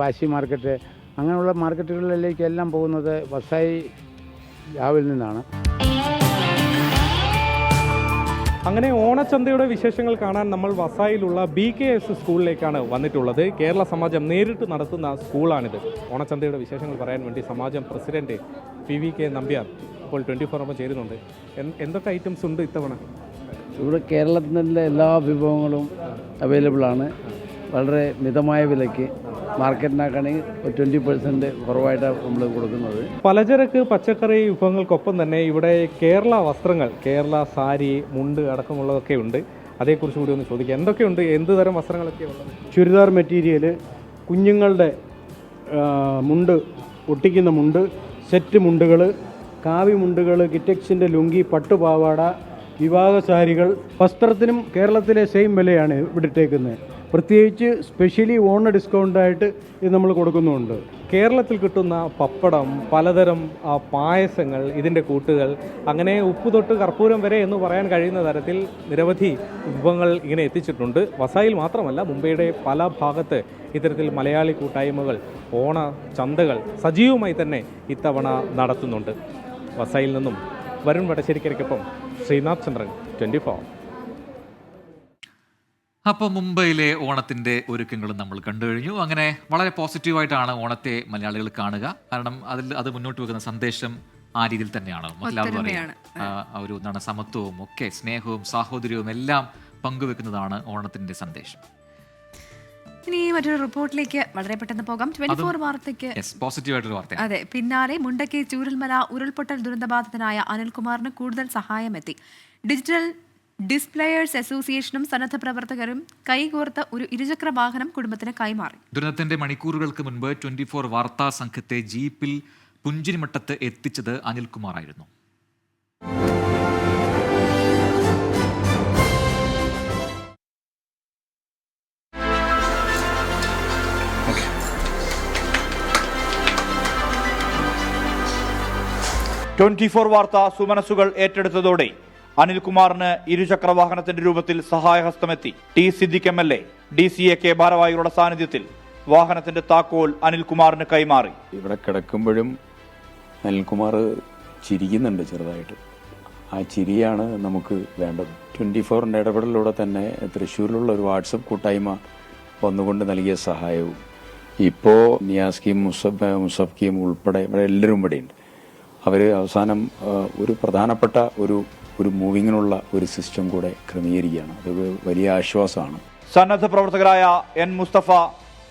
വാശി മാർക്കറ്റ്, അങ്ങനെയുള്ള മാർക്കറ്റുകളിലേക്കെല്ലാം പോകുന്നത് വസായി രാവിൽ നിന്നാണ്. അങ്ങനെ ഓണച്ചന്തയുടെ വിശേഷങ്ങൾ കാണാൻ നമ്മൾ വസായിലുള്ള BKS സ്കൂളിലേക്കാണ് വന്നിട്ടുള്ളത്. കേരള സമാജം നേരിട്ട് നടത്തുന്ന സ്കൂളാണിത്. ഓണച്ചന്തയുടെ വിശേഷങ്ങൾ പറയാൻ വേണ്ടി സമാജം പ്രസിഡന്റ് PVK നമ്പ്യാർ ഇപ്പോൾ 24 ചേരുന്നുണ്ട്. എന്തൊക്കെ ഐറ്റംസ് ഉണ്ട് ഇത്തവണ? ഇവിടെ കേരളത്തിൻ്റെ എല്ലാ വിഭവങ്ങളും അവൈലബിൾ ആണ്. വളരെ മിതമായ വിലയ്ക്ക്, മാർക്കറ്റിനാക്കാണെങ്കിൽ 20% കുറവായിട്ടാണ് നമ്മൾ കൊടുക്കുന്നത്. പലചരക്ക് പച്ചക്കറി വിഭവങ്ങൾക്കൊപ്പം തന്നെ ഇവിടെ കേരള വസ്ത്രങ്ങൾ, കേരള സാരി, മുണ്ട് അടക്കമുള്ളതൊക്കെ ഉണ്ട്. അതേക്കുറിച്ച് കൂടി ഒന്ന് ചോദിക്കാം. എന്തൊക്കെയുണ്ട്, എന്ത് തരം വസ്ത്രങ്ങളൊക്കെ ഉള്ളത്? ചുരിദാർ മെറ്റീരിയൽ, കുഞ്ഞുങ്ങളുടെ മുണ്ട്, ഒട്ടിക്കുന്ന മുണ്ട്, സെറ്റ് മുണ്ടുകൾ, കാവി മുണ്ടുകൾ, കിറ്റക്സിൻ്റെ ലുങ്കി, പട്ടുപാവാട, വിവാഹ സാരികൾ. വസ്ത്രത്തിനും കേരളത്തിലെ സെയിം വിലയാണ് ഇവിടെ ഇട്ടേക്കുന്നത്. പ്രത്യേകിച്ച് സ്പെഷ്യലി ഓണ ഡിസ്കൗണ്ടായിട്ട് ഇത് നമ്മൾ കൊടുക്കുന്നുണ്ട്. കേരളത്തിൽ കിട്ടുന്ന പപ്പടം, പലതരം പായസങ്ങൾ, ഇതിൻ്റെ കൂട്ടുകൾ, അങ്ങനെ ഉപ്പ് തൊട്ട് കർപ്പൂരം വരെ എന്ന് പറയാൻ കഴിയുന്ന തരത്തിൽ നിരവധി വിഭവങ്ങൾ ഇങ്ങനെ എത്തിച്ചിട്ടുണ്ട്. വസായിൽ മാത്രമല്ല, മുംബൈയുടെ പല ഭാഗത്ത് ഇത്തരത്തിൽ മലയാളി കൂട്ടായ്മകൾ ഓണ ചന്തകൾ സജീവമായി തന്നെ ഇത്തവണ നടത്തുന്നുണ്ട്. വസായിൽ നിന്നും വരുൺ വടശ്ശേരിക്കരയ്ക്കൊപ്പം ശ്രീനാഥ് ചന്ദ്രൻ, 24. അപ്പോൾ മുംബൈയിലെ ഓണത്തിൻ്റെ ഒരുക്കങ്ങളും നമ്മൾ കണ്ടു കഴിഞ്ഞു. അങ്ങനെ വളരെ പോസിറ്റീവായിട്ടാണ് ഓണത്തെ മലയാളികൾ കാണുക. കാരണം അത് മുന്നോട്ട് വെക്കുന്ന സന്ദേശം ആ രീതിയിൽ തന്നെയാണ്. മറ്റെല്ലാവരും പറയുക ഒരു എന്താണ്, സമത്വവും ഒക്കെ സ്നേഹവും സാഹോദര്യവും എല്ലാം പങ്കുവെക്കുന്നതാണ് ഓണത്തിൻ്റെ സന്ദേശം. ഇനി മറ്റൊരു റിപ്പോർട്ടിലേക്ക് വളരെ പെട്ടെന്ന് പോകാം. 24 വാർത്തയ്ക്ക് പോസിറ്റീവായിട്ടൊരു വാർത്ത. അതെ, പിന്നാലെ മുണ്ടക്കി ചൂരൽമല ഉരുൾപൊട്ടൽ ദുരന്തബാധിതനായ അനിൽകുമാറിന് കൂടുതൽ സഹായമെത്തി. ഡിജിറ്റൽ ഡിസ്പ്ലേയേഴ്സ് അസോസിയേഷനും സന്നദ്ധ പ്രവർത്തകരും കൈകോർത്ത ഒരു ഇരുചക്ര വാഹനം കുടുംബത്തിന് കൈമാറി. ദുരന്തത്തിന്റെ മണിക്കൂറുകൾക്ക് മുൻപ് 24 വാർത്താ സംഘത്തെ ജീപ്പിൽ പുഞ്ചിരിമട്ടത്ത് എത്തിച്ചത് അനിൽകുമാർ ആയിരുന്നു. വാർത്ത സുമനസുകൾ ഏറ്റെടുത്തതോടെ അനിൽകുമാറിന് ഇരുചക്ര വാഹനത്തിന്റെ രൂപത്തിൽ സഹായഹസ്തമെത്തി. ടി സിദ്ദിഖ് MLA, DCA ഭാരവാഹികളുടെ സാന്നിധ്യത്തിൽ വാഹനത്തിന്റെ താക്കോൽ അനിൽകുമാറിന് കൈമാറി. ഇവിടെ കിടക്കുമ്പോഴും അനിൽകുമാർ ചിരിക്കുന്നുണ്ട് ചെറുതായിട്ട്. ആ ചിരിയാണ് നമുക്ക് വേണ്ടത്. 24 ഇടപെടലിലൂടെ തന്നെ തൃശ്ശൂരിലുള്ള ഒരു വാട്സപ്പ് കൂട്ടായ്മ വന്നുകൊണ്ട് നൽകിയ സഹായവും ഇപ്പോൾ നിയാസ്കിയും മുസഫ്കിയും ഉൾപ്പെടെ ഇവിടെ എല്ലാവരും ഇവിടെയുണ്ട്. അവർ അവസാനം ഒരു പ്രധാനപ്പെട്ട ഒരു മൂവിങ്ങിനുള്ള ഒരു സിസ്റ്റം കൂടെ ക്രമീകരിക്കുകയാണ്. അത് വലിയ ആശ്വാസമാണ്. സന്നദ്ധ പ്രവർത്തകരായ N മുസ്തഫ,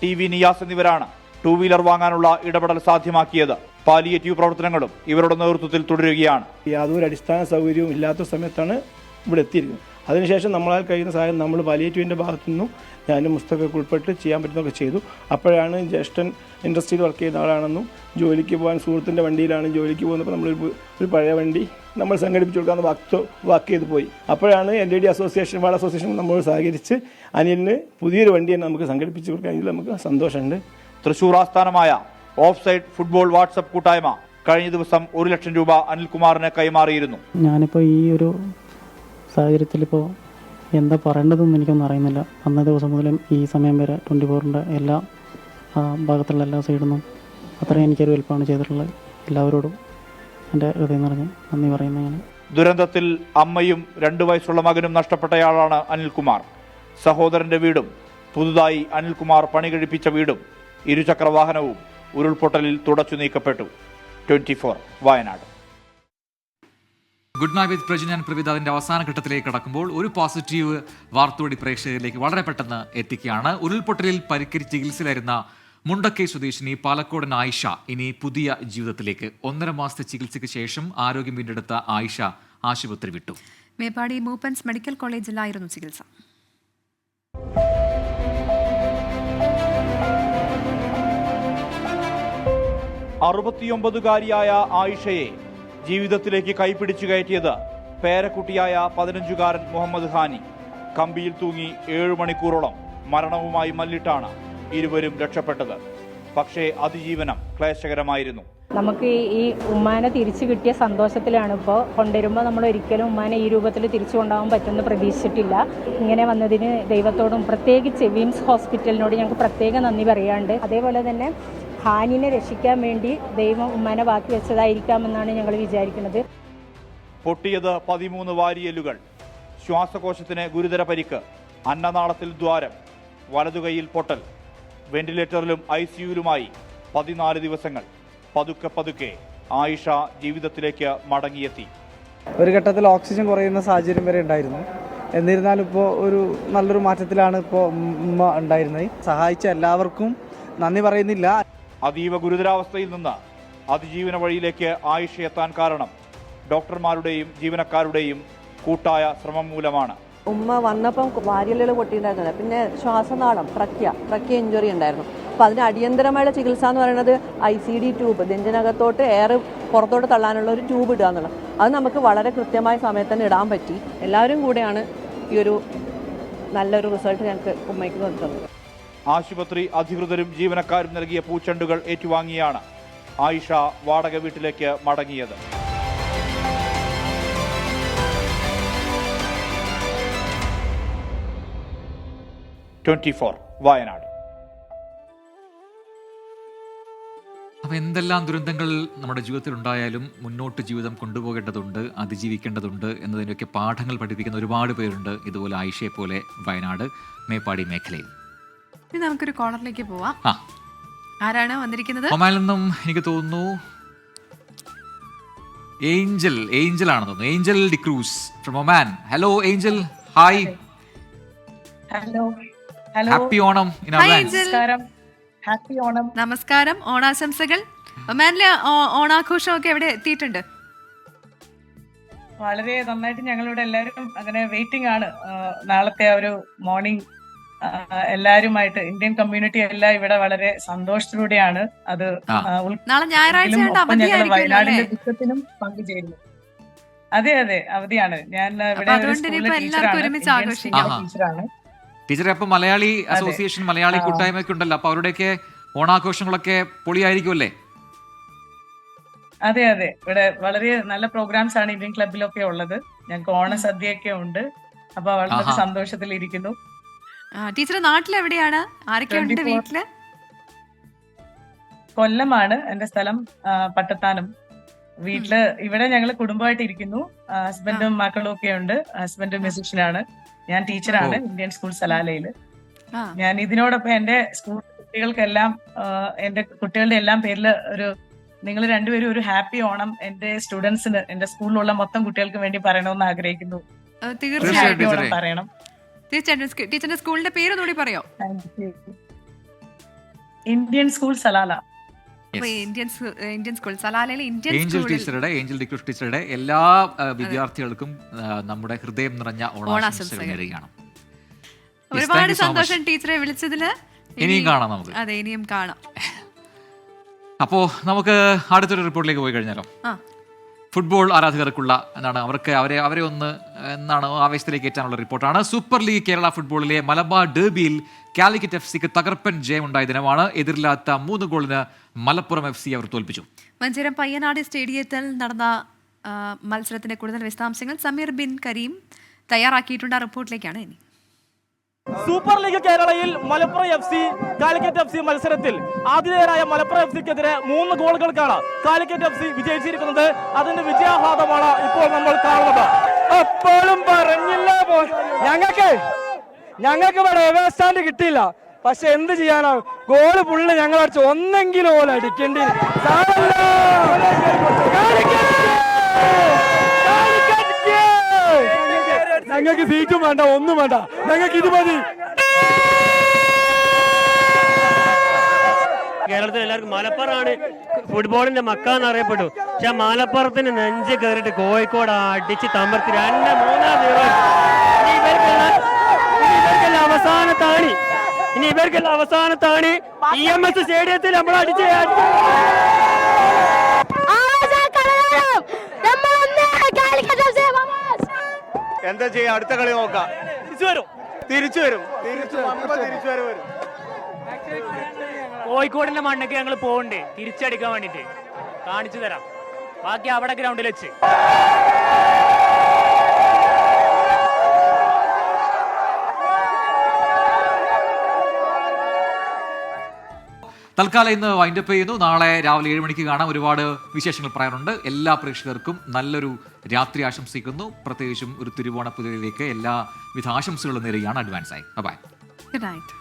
TV നിയാസ് എന്നിവരാണ് 2 വീലർ വാങ്ങാനുള്ള ഇടപെടൽ സാധ്യമാക്കിയത്. പാലിയേറ്റീവ് പ്രവർത്തനങ്ങളും ഇവരുടെ നേതൃത്വത്തിൽ തുടരുകയാണ്. യാതൊരു അടിസ്ഥാന സൗകര്യവും ഇല്ലാത്ത സമയത്താണ് ഇവിടെ എത്തിയിരിക്കുന്നത്. അതിനുശേഷം നമ്മളാൽ കഴിയുന്ന സഹായം നമ്മൾ പാലിയേറ്റീവിൻ്റെ ഭാഗത്തു നിന്നും ഞാനും മുസ്തഫയൊക്കെ ഉൾപ്പെട്ട് ചെയ്യാൻ പറ്റുന്നതൊക്കെ ചെയ്തു. അപ്പോഴാണ് ജ്യേഷ്ഠൻ ഇൻഡസ്ട്രിയിൽ വർക്ക് ചെയ്യുന്ന ആളാണെന്നും ജോലിക്ക് പോകാൻ സുഹൃത്തിൻ്റെ വണ്ടിയിലാണ് ജോലിക്ക് പോകുന്നപ്പോൾ ഒരു പഴയ വണ്ടി നമ്മൾ സംഘടിപ്പിച്ചു കൊടുക്കാമെന്ന് വാക്ക് ചെയ്ത് പോയി. അപ്പോഴാണ് LAD അസോസിയേഷൻ വാർഡ് അസോസിയേഷൻ നമ്മൾ സഹകരിച്ച് അനിലിന് പുതിയൊരു വണ്ടി തന്നെ നമുക്ക് സംഘടിപ്പിച്ച് കൊടുക്കാൻ നമുക്ക് സന്തോഷമുണ്ട്. തൃശൂർ ആസ്ഥാനമായ ഓഫ് സൈഡ് ഫുട്ബോൾ വാട്സപ്പ് കൂട്ടായ്മ കഴിഞ്ഞ ദിവസം 1 ലക്ഷം രൂപ അനിൽകുമാറിന് കൈമാറിയിരുന്നു. ഞാനിപ്പോൾ ഈ ഒരു സാഹചര്യത്തിൽ ഇപ്പോൾ എന്താ പറയേണ്ടതെന്ന് എനിക്കൊന്നും അറിയുന്നില്ല. അന്നേ ദിവസം മുതലും ഈ സമയം വരെ 24-ൻ്റെ എല്ലാ ഭാഗത്തുള്ള എല്ലാ സൈഡിൽ നിന്നും അത്രയും എനിക്കൊരു ഹെൽപ്പാണ് ചെയ്തിട്ടുള്ളത്. എല്ലാവരോടും എൻ്റെ ഹൃദയം നിറഞ്ഞ് നന്ദി പറയുന്നതാണ്. ദുരന്തത്തിൽ അമ്മയും 2 വയസ്സുള്ള മകനും നഷ്ടപ്പെട്ടയാളാണ് അനിൽകുമാർ. സഹോദരന്റെ വീടും പുതുതായി അനിൽകുമാർ പണി കഴിപ്പിച്ച വീടും ഇരുചക്രവാഹനവും ഉരുൾപൊട്ടലിൽ തുടച്ചു നീക്കപ്പെട്ടു. 24 Wayanad. Good night with Prajin and Pravidha അതിൻ്റെ അവസാന ഘട്ടത്തിലേക്ക് കടക്കുമ്പോൾ ഒരു പോസിറ്റീവ് വാർത്തയോടെ പ്രേക്ഷകരിലേക്ക് വളരെ പെട്ടെന്ന് എത്തിക്കുകയാണ്. ഉരുൾപൊട്ടലിൽ പരിക്കേറ്റ് ചികിത്സയിലായിരുന്ന മുണ്ടക്കൈ സ്വദേശിനി പാലക്കോടൻ ആയിഷ ഇനി പുതിയ ജീവിതത്തിലേക്ക്. 1.5 മാസത്തെ ചികിത്സയ്ക്ക് ശേഷം ആരോഗ്യം വീണ്ടെടുത്ത ആയിഷ ആശുപത്രി വിട്ടു. മേപ്പാടി മൂപ്പൻസ് മെഡിക്കൽ കോളേജിലായിരുന്നു ചികിത്സ. ായ ആയിഷയെ ജീവിതത്തിലേക്ക് കൈപിടിച്ചു കയറ്റിയത് പേരക്കുട്ടിയായ 15-കാരൻ മുഹമ്മദ് ഹാനി. കമ്പിയിൽ തൂങ്ങി 7 മണിക്കൂറോളം മരണവുമായി മല്ലിട്ടാണ് ഇരുവരും രക്ഷപ്പെട്ടത്. പക്ഷേ അതിജീവനം ക്ലേശകരമായിരുന്നു. നമുക്ക് ഈ ഉമ്മാനെ തിരിച്ചു കിട്ടിയ സന്തോഷത്തിലാണ് ഇപ്പോൾ കൊണ്ടുവരുമ്പോൾ നമ്മൾ ഒരിക്കലും ഉമ്മാനെ ഈ രൂപത്തിൽ തിരിച്ചു കൊണ്ടുപോകാൻ പറ്റുമെന്ന് പ്രതീക്ഷിച്ചിട്ടില്ല. ഇങ്ങനെ വന്നതിന് ദൈവത്തോടും പ്രത്യേകിച്ച് വിംസ് ഹോസ്പിറ്റലിനോട് ഞങ്ങൾക്ക് പ്രത്യേക നന്ദി പറയാണ്ട്. അതേപോലെ തന്നെ ഹാനിനെ രക്ഷിക്കാൻ വേണ്ടി ദൈവം ഉമ്മാനെ ബാക്കി വെച്ചതായിരിക്കാമെന്നാണ് ഞങ്ങൾ വിചാരിക്കുന്നത്. പൊട്ടിയത് 13 വാരിയലുകൾ. ശ്വാസകോശത്തിന് ഗുരുതര പരിക്ക്, അന്നനാളത്തിൽ ദ്വാരം, വലതുകൈയിൽ പൊട്ടൽ. വെന്റിലേറ്ററിലും ICUയിലുമായി 14 ദിവസങ്ങൾ. പതുക്കെ പതുക്കെ ആയിഷ ജീവിതത്തിലേക്ക് മടങ്ങിയെത്തി. ഒരു ഘട്ടത്തിൽ ഓക്സിജൻ കുറയുന്ന സാഹചര്യം വരെ ഉണ്ടായിരുന്നു. എന്നിരുന്നാലും ഇപ്പോൾ ഒരു നല്ലൊരു മാറ്റത്തിലാണ് ഇപ്പോൾ ഉമ്മ ഉണ്ടായിരുന്നത്. സഹായിച്ച എല്ലാവർക്കും നന്ദി പറയുന്നില്ല. അതീവ ഗുരുതരാവസ്ഥയിൽ നിന്ന് അതിജീവന വഴിയിലേക്ക് ആയിഷ എത്താൻ കാരണം ഡോക്ടർമാരുടെയും ജീവനക്കാരുടെയും കൂട്ടായ ശ്രമം മൂലമാണ്. ഉമ്മ വന്നപ്പം വാരിയലുകൾ പൊട്ടിയിട്ടുണ്ടായിരുന്നില്ല. പിന്നെ ശ്വാസനാളം ട്രക്യ ഇഞ്ചുറി ഉണ്ടായിരുന്നു. അപ്പോൾ അതിന് അടിയന്തരമായുള്ള ചികിത്സ എന്ന് പറയുന്നത് ICD ട്യൂബ്, നെഞ്ചിനകത്തോട്ട് എയർ പുറത്തോട്ട് തള്ളാനുള്ള ഒരു ട്യൂബ് ഇടുക എന്നുള്ളത്. അത് നമുക്ക് വളരെ കൃത്യമായ സമയത്ത് തന്നെ ഇടാൻ പറ്റി. എല്ലാവരും കൂടെയാണ് ഈ ഒരു നല്ലൊരു റിസൾട്ട് ഞങ്ങൾക്ക് ഉമ്മയ്ക്ക് കൊടുത്തത്. ആശുപത്രി അധികൃതരും ജീവനക്കാരും നൽകിയ പൂച്ചെണ്ടുകൾ ഏറ്റുവാങ്ങിയാണ് ആയിഷ വാടക വീട്ടിലേക്ക് മടങ്ങിയത്. വയനാട്. അപ്പം എന്തെല്ലാം ദുരന്തങ്ങൾ നമ്മുടെ ജീവിതത്തിൽ ഉണ്ടായാലും മുന്നോട്ട് ജീവിതം കൊണ്ടുപോകേണ്ടതുണ്ട്, അതിജീവിക്കേണ്ടതുണ്ട് എന്നതിൻ്റെയൊക്കെ പാഠങ്ങൾ പഠിപ്പിക്കുന്ന ഒരുപാട് പേരുണ്ട്. ഇതുപോലെ ആയിഷയെ പോലെ വയനാട് മേപ്പാടി മേഖലയിൽ. ഇനി നമുക്കൊരു കോളറിലേക്ക് പോവാം. ആരാണ് വന്നിരിക്കുന്നത്? ഒമാനിൽ നിന്നും എനിക്ക് തോന്നുന്നു ഏഞ്ചൽ ആണെന്ന് തോന്നുന്നു. Angel D'Cruz from Oman. Hello Angel, hi. Hello happy Onam in advance. Happy Onam. നമസ്കാരം, ഓണാശംസകൾ. ഒമാനിലെ ഓണാഘോഷമൊക്കെ എവിടെ എത്തിയിട്ടുണ്ട്? വളരെ നന്നായിട്ട് ഞങ്ങളിവിടെ എല്ലാവരും അങ്ങനെ വെയിറ്റിംഗ് ആണ്. നാളത്തെ ഒരു മോർണിംഗ് എല്ലാവരുമായിട്ട് ഇന്ത്യൻ കമ്മ്യൂണിറ്റി എല്ലാം ഇവിടെ വളരെ സന്തോഷത്തിലൂടെയാണ് അത്. നാളെ ഞായറാഴ്ച ഞങ്ങൾ വയനാടിന്റെ ദുഃഖത്തിനും പങ്കുചേരുന്നു. അതെ അവധിയാണ്. ഞാൻ ഇവിടെ ടീച്ചറാണ്. ടീച്ചറെ, അപ്പൊ മലയാളി അസോസിയേഷൻ, മലയാളി കൂട്ടായ്മയൊക്കെ ഉണ്ടല്ലോ, അപ്പൊ അവരുടെയൊക്കെ ഓണാഘോഷങ്ങളൊക്കെ പൊളിയായിരിക്കുമല്ലേ? അതെ ഇവിടെ വളരെ നല്ല പ്രോഗ്രാംസ് ആണ് ഇന്ത്യൻ ക്ലബിലൊക്കെ ഉള്ളത്. ഞങ്ങൾക്ക് ഓണസദ്യയൊക്കെ ഉണ്ട്. അപ്പൊ വളരെ സന്തോഷത്തിലിരിക്കുന്നു. ടീച്ചർ നാട്ടിൽ എവിടെയാണ്? ആരൊക്കെയുണ്ട് വീട്ടില്? കൊല്ലമാണ് എന്റെ സ്ഥലം, പട്ടത്താനം. വീട്ടില് ഇവിടെ ഞങ്ങള് കുടുംബമായിട്ട് ഇരിക്കുന്നു. ഹസ്ബൻഡും മക്കളും ഒക്കെ ഉണ്ട്. ഹസ്ബൻഡ് മ്യൂസിഷ്യനാണ്, ഞാൻ ടീച്ചറാണ് ഇന്ത്യൻ സ്കൂൾ സലാലയില്. ഞാൻ ഇതിനോടൊപ്പം എന്റെ സ്കൂൾ കുട്ടികൾക്കെല്ലാം, എന്റെ കുട്ടികളുടെ എല്ലാം പേരിൽ നിങ്ങൾ രണ്ടുപേരും ഒരു ഹാപ്പി ഓണം എന്റെ സ്റ്റുഡൻസിന്, എന്റെ സ്കൂളിലുള്ള മൊത്തം കുട്ടികൾക്ക് വേണ്ടി പറയണമെന്ന് ആഗ്രഹിക്കുന്നു. ഹാപ്പി ഓണം പറയണം. തീർച്ചയായിട്ടും. ടീച്ചറിന്റെ സ്കൂളിന്റെ പേര് കൂടി പറയോ? Indian school Salalah. അപ്പൊ ഇന്ത്യൻ സ്കൂൾ സലാലയിലെ ഇന്ത്യൻ ഏഞ്ചൽ സ്കൂളിൽ ഏഞ്ചൽ ഡിക്രൂസ് ടീച്ചറുടെ എല്ലാ വിദ്യാർത്ഥികൾക്കും നമ്മുടെ ഹൃദയം നിറഞ്ഞ ഓണാശംസകൾ നേരുകയാണ്. ഒരുപാട് സന്തോഷം ടീച്ചറെ വിളിച്ചതില്. ഇനിയും കാണാം നമുക്ക്. അതെ, ഇനിയും കാണാം. അപ്പോൾ നമുക്ക് അടുത്തൊരു റിപ്പോർട്ടിലേക്ക് പോയി കഴിഞ്ഞാലോ. ഫുട്ബോൾ ആരാധകർക്കുള്ള എന്താണ് അവരെ ഒന്ന് എന്താണ് ആവേശത്തിലേക്ക് ഏറ്റാനുള്ള റിപ്പോർട്ടാണ്. സൂപ്പർ ലീഗ് കേരള ഫുട്ബോളിലെ മലബാർ ഡെർബിയിൽ കാലിക്കറ്റ് FC തകർപ്പൻ ജയമുണ്ടായ ദിനമാണ്. എതിരില്ലാത്ത 3 ഗോളിന് മലപ്പുറം FC അവർ തോൽപ്പിച്ചു. മഞ്ചേരം പയ്യനാട് സ്റ്റേഡിയത്തിൽ നടന്ന മത്സരത്തിന്റെ കൂടുതൽ വിശദാംശങ്ങൾ സമീർ ബിൻ കരീം തയ്യാറാക്കിയിട്ടുണ്ട്. ആ റിപ്പോർട്ടിലേക്കാണ് ഇനി. സൂപ്പർ ലീഗ് കേരളയിൽ മലപ്പുറം FC കാലിക്കറ്റ് FC മത്സരത്തിൽ ആതിഥേയരായ മലപ്പുറം FCക്കെതിരെ 3 ഗോളുകൾക്കാണ് കാലിക്കറ്റ് FC വിജയിച്ചിരിക്കുന്നത്. അതിന്റെ വിജയാഹ്ലാദമാണ് ഇപ്പോൾ നമ്മൾ കാണുന്നത്. എപ്പോഴും പറഞ്ഞില്ല ഞങ്ങൾക്ക് ഇവിടെ എവേ സ്റ്റാൻഡ് കിട്ടിയില്ല. പക്ഷെ എന്ത് ചെയ്യാനാ, ഗോള് പുള്ളി ഞങ്ങൾ അടിച്ചു. ഒന്നെങ്കിലും ഓല അടിക്കേണ്ടി. ഞങ്ങൾക്ക് സീറ്റും വേണ്ട, ഒന്നും വേണ്ട, ഞങ്ങൾക്ക് ഇത് മതി. കേരളത്തിൽ എല്ലാവർക്കും മലപ്പുറമാണ് ഫുട്ബോളിന്റെ മക്കാന്ന് അറിയപ്പെട്ടു. പക്ഷെ മലപ്പുറത്തിന് നെഞ്ച് കയറിയിട്ട് കോഴിക്കോട് അടിച്ച് തമ്പർത്തി 2-3 ഇനി ഇവർക്കെല്ലാം അവസാനത്താണ് EMS സ്റ്റേഡിയത്തിൽ നമ്മൾ അടിച്ച് എന്താ ചെയ്യാ, അടുത്ത കളി നോക്കാം. തിരിച്ചു വരും. കോഴിക്കോടിന്റെ മണ്ണൊക്കെ ഞങ്ങൾ പോകണ്ടേ തിരിച്ചടിക്കാൻ വേണ്ടിട്ട് കാണിച്ചു തരാം. ബാക്കി അവിടെ ഗ്രൗണ്ടിൽ വെച്ച്. തൽക്കാലം ഇന്ന് വൈൻഡപ്പ് ചെയ്യുന്നു. നാളെ രാവിലെ 7 മണിക്ക് കാണാം. ഒരുപാട് വിശേഷങ്ങൾ പറയാനുണ്ട്. എല്ലാ പ്രേക്ഷകർക്കും നല്ലൊരു രാത്രി ആശംസിക്കുന്നു. പ്രത്യേകിച്ചും ഒരു തിരുവോണ പുതിയതിലേക്ക് എല്ലാവിധ ആശംസകളും നേരുകയാണ് അഡ്വാൻസായി. ബൈ. Good night.